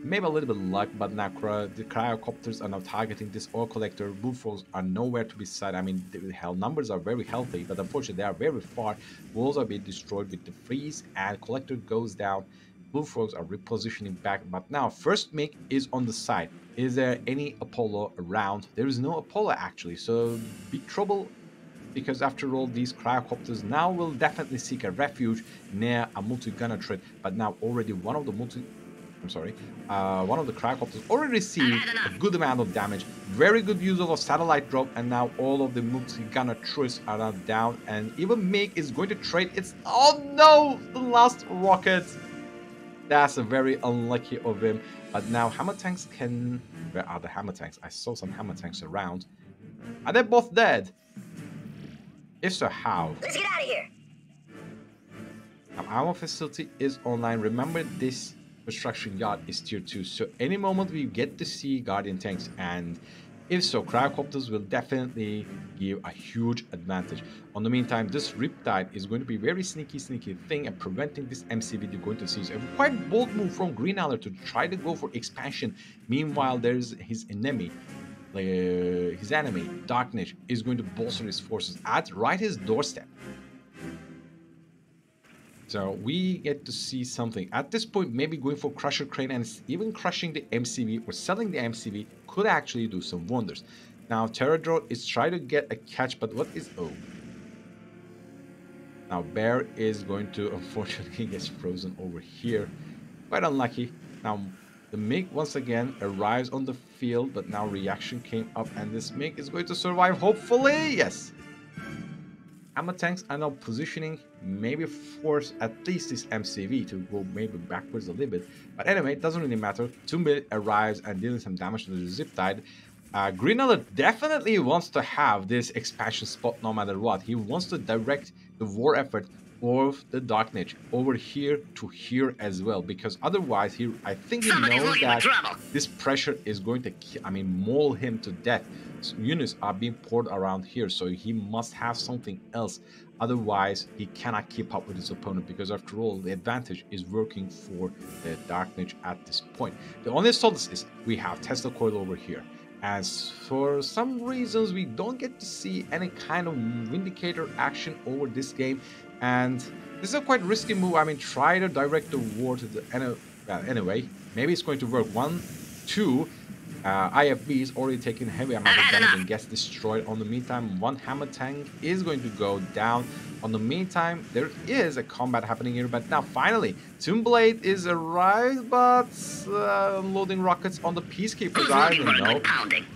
maybe a little bit of luck. But now the cryocopters are now targeting this ore collector. Bullfrogs are nowhere to be seen. I mean, the hell numbers are very healthy, but unfortunately they are very far. Walls are being destroyed with the freeze, and collector goes down. Bullfrogs are repositioning back, but now first MiG is on the side. Is there any Apollo around? There is no Apollo actually, so big trouble, because after all, these cryocopters now will definitely seek a refuge near a multi-gunner threat. But now already one of the one of the cryocopters already received a good amount of damage. Very good use of a satellite drop, and now all of the multi-gunner threats are now down, and even MiG is going to trade its, oh no, the last rocket. That's a very unlucky of him. But now hammer tanks can... Where are the hammer tanks? I saw some hammer tanks around. Are they both dead? If so, how? Let's get out of here. Now, our facility is online. Remember, this construction yard is tier 2. So any moment we get to see Guardian tanks, and if so, cryocopters will definitely give a huge advantage. On the meantime, this Riptide is going to be very sneaky thing and preventing this MCV you're going to see. So a quite bold move from Green Alert to try to go for expansion. Meanwhile, there's his enemy. His enemy, Darkness, is going to bolster his forces at right his doorstep. So we get to see something. At this point, maybe going for Crusher Crane and even crushing the MCV or selling the MCV could actually do some wonders. Now, Terror Drone is trying to get a catch, but what is... Oh. Now, Bear is going to, unfortunately, get frozen over here. Quite unlucky. Now, the MiG once again arrives on the field, but now reaction came up, and this MiG is going to survive, hopefully. Yes. Hammer tanks are now positioning, maybe force at least this MCV to go maybe backwards a little bit. But anyway, it doesn't really matter. 2 MiG arrives and dealing some damage to the Zip Tide. Green Alert definitely wants to have this expansion spot no matter what. He wants to direct the war effort of the Darkness over here to here as well, because otherwise I think he knows that this pressure is going to, maul him to death. So units are being poured around here, so he must have something else. Otherwise, he cannot keep up with his opponent, because after all, the advantage is working for the Darkness at this point. The only solace is we have Tesla Coil over here. As for some reasons, we don't get to see any kind of Vindicator action over this game. And this is a quite risky move. Try to direct the war to the... Anyway, maybe it's going to work. 1, 2. IFB is already taking heavy amount of damage and gets destroyed. On the meantime, one hammer tank is going to go down. On the meantime, there is a combat happening here, but now finally, Toonblade is arrived, but loading rockets on the Peacekeepers, I don't know.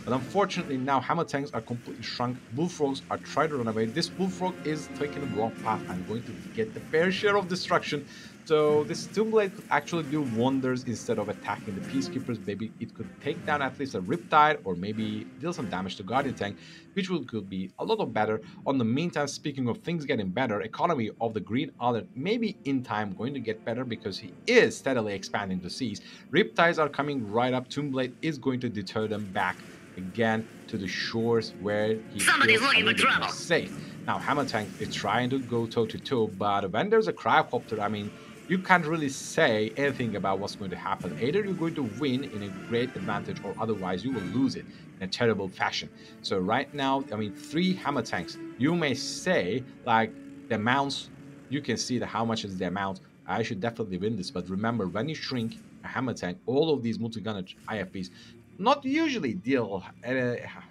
But unfortunately, now hammer tanks are completely shrunk. Bullfrogs are trying to run away. This Bullfrog is taking the wrong path and going to get the fair share of destruction. So this Toonblade could actually do wonders instead of attacking the Peacekeepers. Maybe it could take down at least a Riptide or maybe deal some damage to Guardian Tank, which could be a lot of better. On the meantime, speaking of things getting better, economy of the Green Alert maybe in time going to get better because he is steadily expanding the seas. Riptides are coming right up. Toonblade is going to deter them back again to the shores where he feels a little bit more safe. Now Hammer Tank is trying to go toe-to-toe, but when there's a Cryocopter, I mean, you can't really say anything about what's going to happen. Either you're going to win in a great advantage or otherwise you will lose it in a terrible fashion. So right now, I mean, 3 hammer tanks. You may say, like, the amounts, you can see how much is the amount. I should definitely win this, but remember, when you shrink a hammer tank, all of these multi-gunner IFBs not usually deal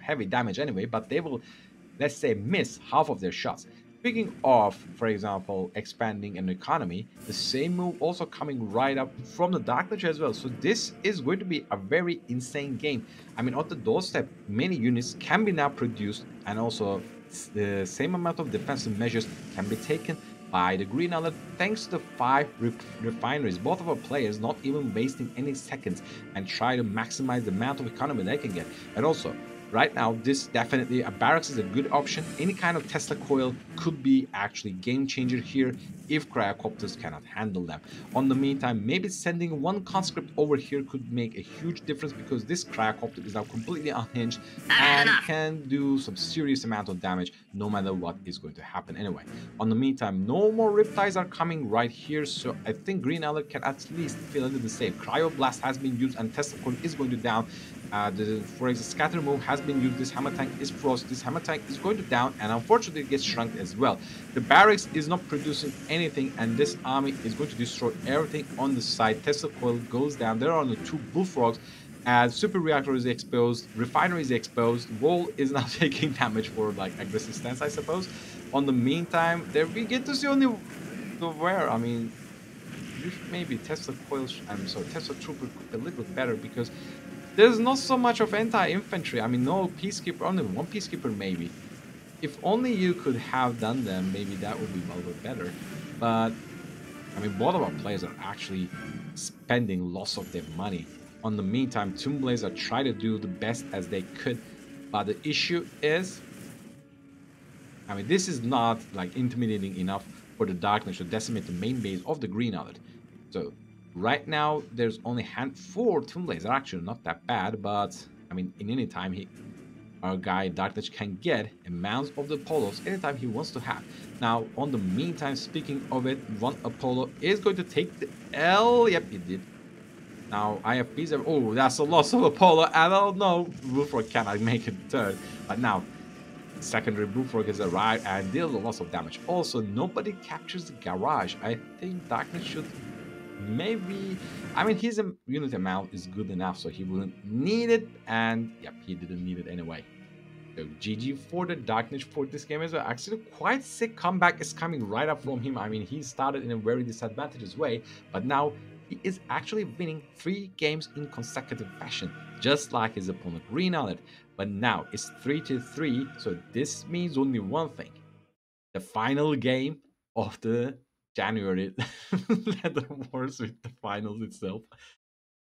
heavy damage anyway, but they will, let's say, miss half of their shots. Speaking of, for example, expanding an economy, the same move also coming right up from the Dark Lich as well. So this is going to be a very insane game. I mean, on the doorstep, many units can be now produced, and also the same amount of defensive measures can be taken by the Green Alert thanks to the 5 refineries. Both of our players not even wasting any seconds and try to maximize the amount of economy they can get. And also, right now, this definitely, a barracks is a good option. Any kind of Tesla coil could be actually game changer here if Cryocopters cannot handle them. On the meantime, maybe sending one conscript over here could make a huge difference because this Cryocopter is now completely unhinged and can do some serious amount of damage no matter what is going to happen anyway. On the meantime, no more Riptides are coming right here, so I think Green Alert can at least feel a little safe. Cryoblast has been used and Tesla coil is going to down. For example, scatter move has been used. This hammer tank is frost. This hammer tank is going to down, and unfortunately it gets shrunk as well. The barracks is not producing anything, and this army is going to destroy everything on the side. Tesla coil goes down. There are only 2 bullfrogs, and super reactor is exposed. Refinery is exposed. Wall is now taking damage for like aggressive stance, I suppose. On the meantime, there we get to see only where. I mean, maybe Tesla coils. I'm sorry, Tesla trooper could be a little bit better because there's not so much of anti-infantry. I mean, no Peacekeeper, only 1 Peacekeeper maybe. If only you could have done them, maybe that would be a little bit better. But, I mean, both of our players are actually spending lots of their money. On the meantime, Toonblades are trying to do the best as they could. But the issue is, I mean, this is not, like, intimidating enough for the Darkness to decimate the main base of the Green Alert. So, right now, there's only 4 Toonblades. They're actually not that bad, but I mean, in any time, our guy Darkness can get amounts of the Apollos anytime he wants to have. Now, on the meantime, speaking of it, one Apollo is going to take the L. Yep, it did. Now, IFBs are, oh, that's a loss of Apollo. I don't know, Bullfrog cannot make it third. But now, secondary Bullfrog has arrived and deals a loss of damage. Also, nobody captures the garage. I think Darkness should maybe, I mean, his unit amount is good enough, so he wouldn't need it, and yep, he didn't need it anyway. So GG for the Darkness for this game as well. Actually, quite sick comeback is coming right up from him. I mean, he started in a very disadvantageous way, but now he is actually winning 3 games in consecutive fashion, just like his opponent Green Alert. But now it's 3-3, so this means only one thing: the final game of the January Leather Wars with the finals itself.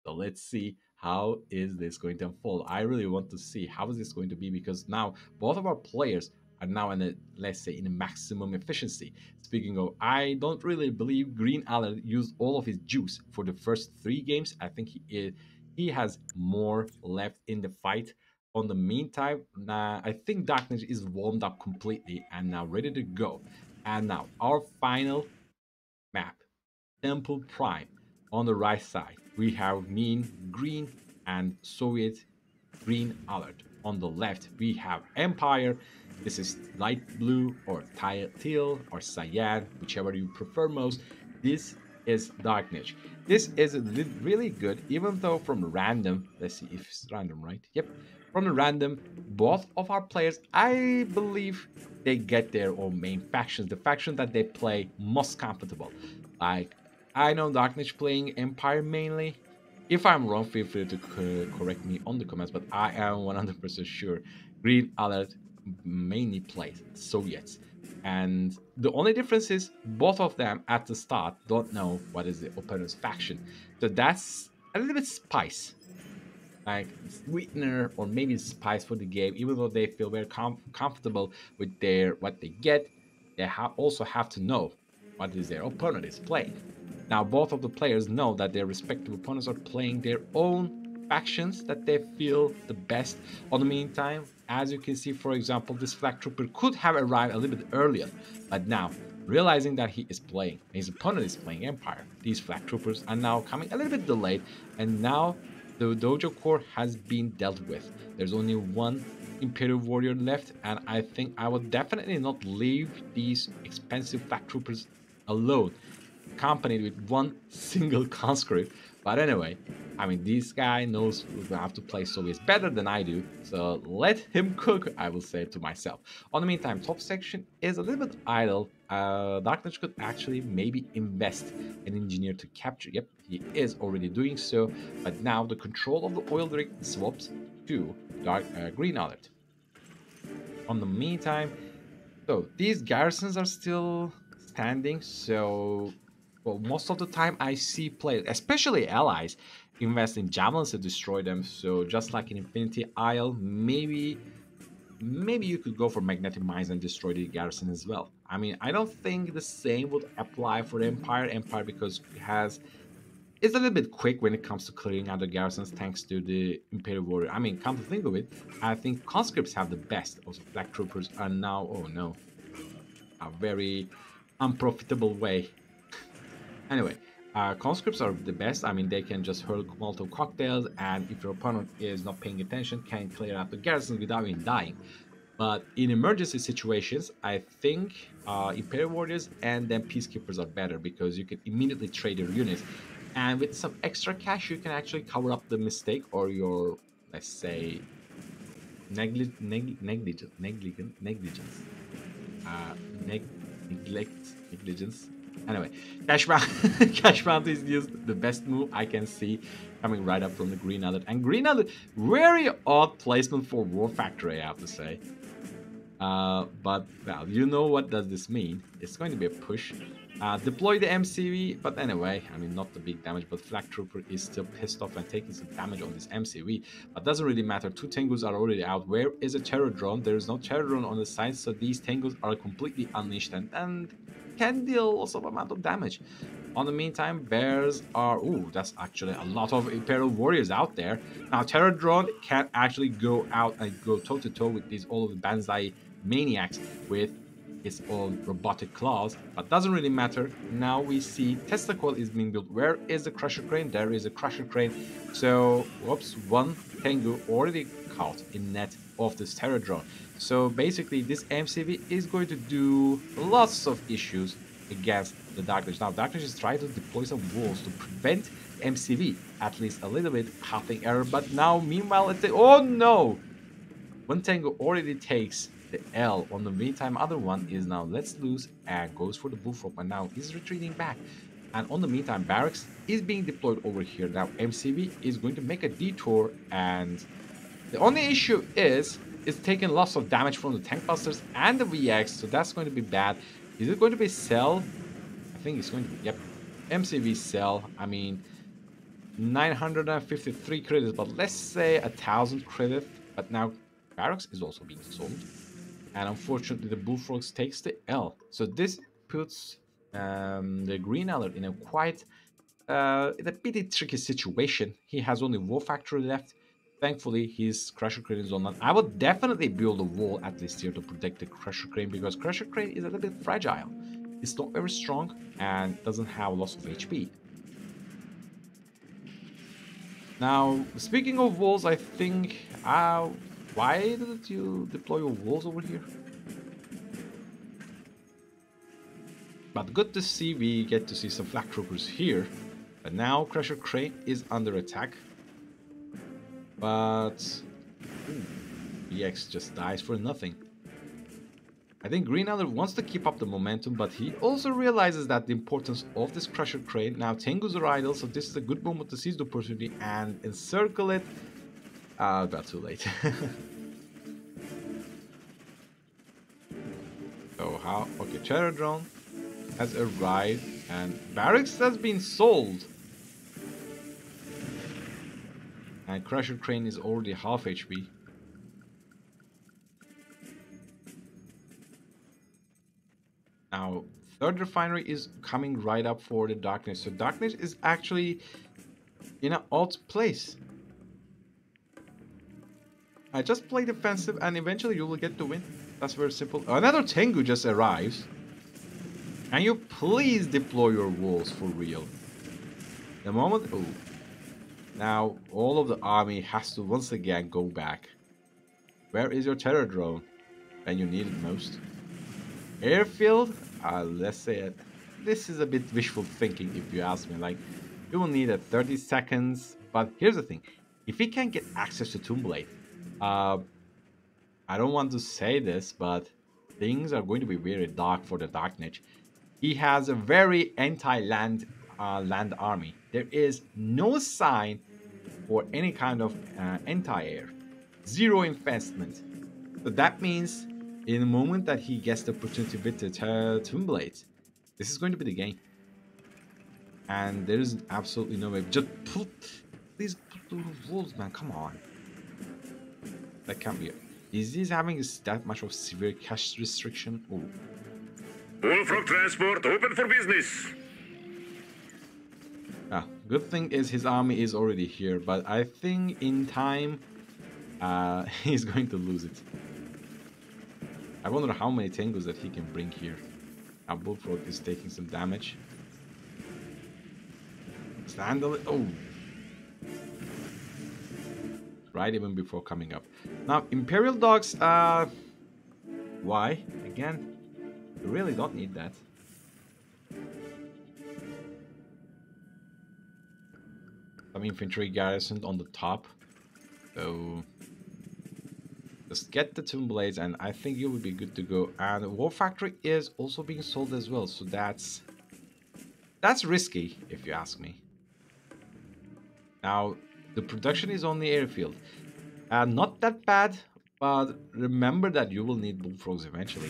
So let's see how is this going to unfold. I really want to see how is this going to be, because now both of our players are now in a, let's say, in a maximum efficiency. Speaking of, I don't really believe Green Alert used all of his juice for the first 3 games. I think he has more left in the fight. On the meantime, I think Darkness is warmed up completely and now ready to go. And now our final map, Temple Prime. On the right side, we have Mean Green and Soviet Green Alert. On the left, we have Empire. This is light blue or teal or cyan, whichever you prefer most. This is Dark Niche. This is really good, even though from random, let's see if it's random, right? Yep. From the random, both of our players, I believe they get their own main factions, the faction that they play most comfortable. Like, I know Dark Niche playing Empire mainly. If I'm wrong, feel free to correct me on the comments, but I am 100% sure Green Alert mainly plays Soviets. And the only difference is both of them at the start don't know what is the opponent's faction. So that's a little bit spice, like sweetener or maybe spice for the game. Even though they feel very comfortable with their what they get, they also have to know what is their opponent is playing. Now both of the players know that their respective opponents are playing their own factions that they feel the best. On the meantime, as you can see, for example, this flag trooper could have arrived a little bit earlier, but now realizing that he is playing, his opponent is playing Empire, these flag troopers are now coming a little bit delayed, and now the Dojo Core has been dealt with. There's only one Imperial Warrior left, and I think I will definitely not leave these expensive flag troopers alone, accompanied with one single conscript. But anyway, I mean, this guy knows how to play Soviets better than I do, so let him cook, I will say to myself. On the meantime, top section is a little bit idle. Dark Knight could actually maybe invest an engineer to capture. Yep, he is already doing so, but now the control of the oil rig swaps to Green Alert. On the meantime, so these garrisons are still standing, so well, most of the time I see players, especially allies, invest in javelins to destroy them. So just like in Infinity Isle, maybe you could go for magnetic mines and destroy the garrison as well. I mean, I don't think the same would apply for the Empire because it has it's a little bit quick when it comes to clearing out the garrisons thanks to the Imperial Warrior. I mean, come to think of it, I think conscripts have the best. Also, flag troopers are now, oh no, a very unprofitable way. Anyway, conscripts are the best. I mean, they can just hurl Molotov cocktails, and if your opponent is not paying attention, can clear out the garrison without even dying. But in emergency situations, I think Imperial Warriors and then Peacekeepers are better because you can immediately trade your units. And with some extra cash, you can actually cover up the mistake or your, let's say, negligence. Uh, negligence. Anyway, cash round, cash round is used the best move I can see coming right up from the Green Alert. And Green Alert, very odd placement for War Factory, I have to say. But well, you know what does this mean? It's going to be a push. Deploy the MCV, but anyway, I mean, not the big damage, but Flag Trooper is still pissed off and taking some damage on this MCV, but doesn't really matter. 2 Tengus are already out. Where is a Terror Drone? There is no Terror Drone on the side, so these Tengus are completely unleashed and can deal also amount of damage. On the meantime, bears are... Ooh, that's actually a lot of Imperial Warriors out there. Now, Terror Drone can actually go out and go toe-to-toe with these all of the Banzai maniacs with its own robotic claws, but doesn't really matter. Now we see Tesla Coil is being built. Where is the Crusher Crane? There is a Crusher Crane. So, whoops, one Tengu already caught in net of this Terror Drone. So basically, this MCV is going to do lots of issues against the Dark Niche. Now, Dark Niche is trying to deploy some walls to prevent MCV, at least a little bit, halving error. But now, meanwhile, oh no! One Tengu already takes the L. On the meantime, other one is now lets loose and goes for the bullfrog, and now is retreating back. And on the meantime, barracks is being deployed over here. Now MCV is going to make a detour, and the only issue is it's taking lots of damage from the tank busters and the VX, so that's going to be bad. Is it going to be Cell? I think it's going to be, yep, MCV Cell. I mean, 953 credits, but let's say 1,000 credits. But now barracks is also being sold. And unfortunately, the Bullfrogs takes the L. So this puts the Green Alert in a quite in a pretty tricky situation. He has only War Factory left. Thankfully, his Crusher Crane is on. I would definitely build a wall at least here to protect the Crusher Crane, because Crusher Crane is a little bit fragile. It's not very strong and doesn't have lots of HP. Now, speaking of walls, I think... why didn't you deploy your walls over here? But good to see we get to see some flak troopers here. But now Crusher Crane is under attack. But BX just dies for nothing. I think Green Alert wants to keep up the momentum, but he also realizes that the importance of this Crusher Crane. Now Tengus are idle, so this is a good moment to seize the opportunity and encircle it. Got too late. So how? Okay, Cheddar Drone has arrived and Barracks has been sold. And Crusher Crane is already half HP. Now, third refinery is coming right up for the Darkness. So Darkness is actually in an odd place. I just play defensive and eventually you will get the win. That's very simple. Another Tengu just arrives. Can you please deploy your walls for real? The moment... Oh. Now, all of the army has to once again go back. Where is your terror drone? When you need it most. Airfield? Let's say it. This is a bit wishful thinking if you ask me. Like, you will need 30 seconds. But here's the thing. If he can get access to Tomb Blade, I don't want to say this, but things are going to be very dark for the Darkness. He has a very anti-land land army. There is no sign for any kind of anti-air. Zero investment. So that means in the moment that he gets the opportunity with the Tomb Blades, this is going to be the game. And there is absolutely no way. Just please put the walls, man. Come on. That can't be it. Is he having that much of severe cash restriction? Oh. Bullfrog transport open for business. Good thing is his army is already here, but I think in time he's going to lose it. I wonder how many Tengus that he can bring here. Now Bullfrog is taking some damage. Handle it. Oh. Right even before coming up. Now Imperial Dogs, why? Again, you really don't need that. Some infantry garrisoned on the top. So just get the Tomb Blades and I think you will be good to go. And the War Factory is also being sold as well. So that's risky if you ask me. Now the production is on the airfield. Not that bad, but remember that you will need Bullfrogs eventually.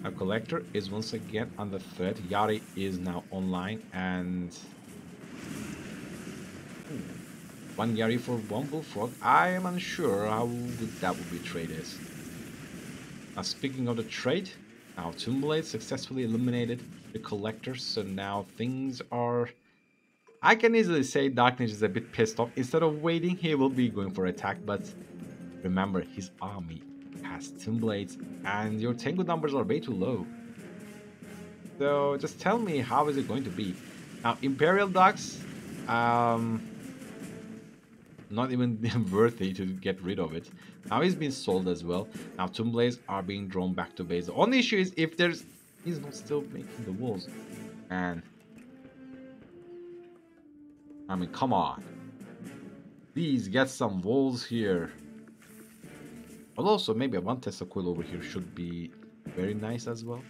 A Collector is once again under threat. Yari is now online and... one Yari for one Bullfrog. I am unsure how good that would be trade is. Now speaking of the trade, now Tomb Blade successfully eliminated the Collectors, so now things are... I can easily say Darkness is a bit pissed off. Instead of waiting, he will be going for attack, but remember, his army has Tomb Blades and your Tengu numbers are way too low. So just tell me, how is it going to be? Now Imperial Dogs, not even worthy to get rid of it. Now he's been sold as well. Now Tomb Blades are being drawn back to base. The only issue is if he's not still making the walls. And I mean, come on. Please get some walls here. But also maybe a one Tesla coil over here should be very nice as well.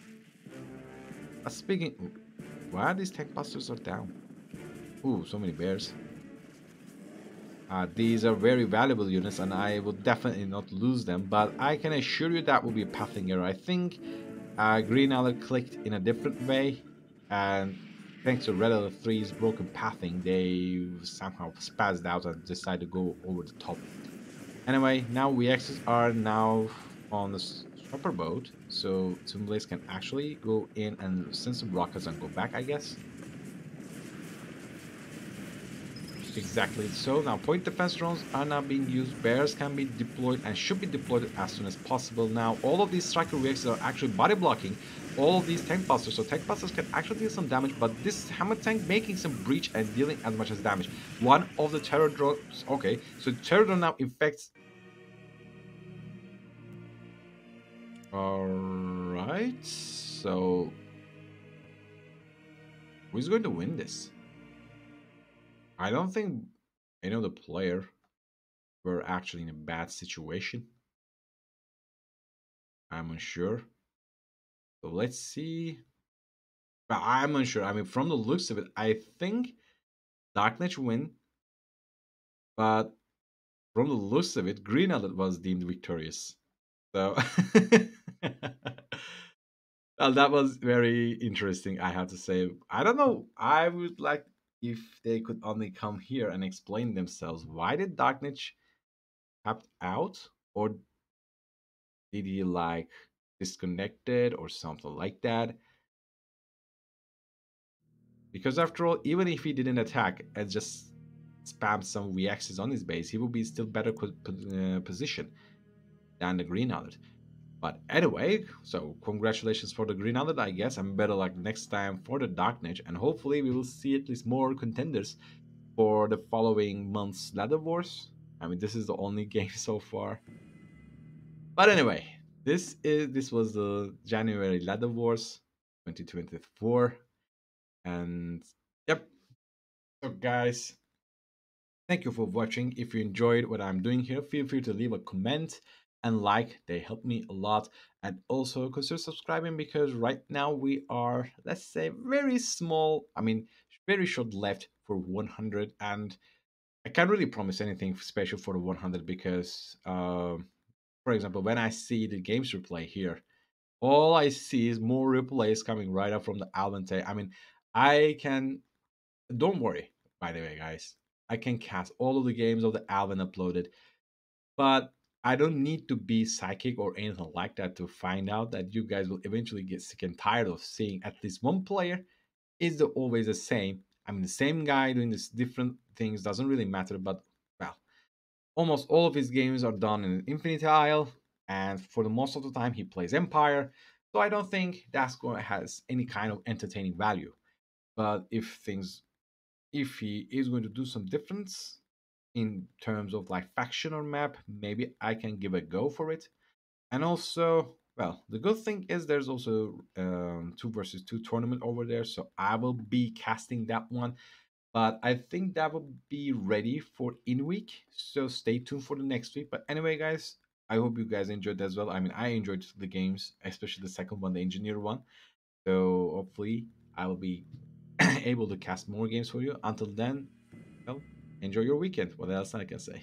Speaking, why are these tank busters are down? Ooh, so many bears. These are very valuable units and I would definitely not lose them, but I can assure you that will be a pathing error. I think Green Alert clicked in a different way and thanks to Red Alert 3's broken pathing, they somehow spazzed out and decided to go over the top. Anyway, now VXs are now on the chopper boat, so Tomb Blades can actually go in and send some rockets and go back, I guess. Exactly. So now point defense drones are now being used. Bears can be deployed and should be deployed as soon as possible. Now all of these striker reactors are actually body blocking all of these tank busters. So tank busters can actually deal some damage, but this hammer tank making some breach and dealing as much as damage. One of the terror drones. Okay, so terror drone now infects. All right. So who's going to win this? I don't think any of the player were actually in a bad situation. I'm unsure. So let's see. But I'm unsure. I mean, from the looks of it, I think Darkness win. But from the looks of it, Green Alert was deemed victorious. So well, that was very interesting, I have to say. I don't know. I would like if they could only come here and explain themselves. Why did Darkness tapped out? Or did he like disconnected or something like that? Because after all, even if he didn't attack and just spam some reactions on his base, he will be still better position than the Green Alert. But anyway, so congratulations for the Green Alert, I guess. I'm better luck next time for the Dark Niche, and hopefully we will see at least more contenders for the following month's Ladder Wars. I mean, this is the only game so far. But anyway, this was the January Ladder Wars 2024, and yep. So guys, thank you for watching. If you enjoyed what I'm doing here, feel free to leave a comment and like. They help me a lot. And also consider subscribing because right now we are, let's say, very small. I mean, very short left for 100. And I can't really promise anything special for the 100 because, for example, when I see the games replay here, all I see is more replays coming right up from the Alvente. I mean, I can don't worry, by the way, guys. I can cast all of the games of the Alvin uploaded, but I don't need to be psychic or anything like that to find out that you guys will eventually get sick and tired of seeing at least one player is always the same. I mean, the same guy doing this different things doesn't really matter, but well, almost all of his games are done in Infinity Isle, and for the most of the time he plays Empire. So I don't think that's going to has any kind of entertaining value. But if he is going to do some difference in terms of like faction or map, maybe I can give a go for it. And also, well, the good thing is there's also 2 versus 2 tournament over there, so I will be casting that one. But I think that will be ready for in week, so stay tuned for the next week. But anyway, guys, I hope you guys enjoyed as well. I mean, I enjoyed the games, especially the second one, the engineer one. So hopefully, I will be able to cast more games for you. Until then, well, enjoy your weekend. What else I can say?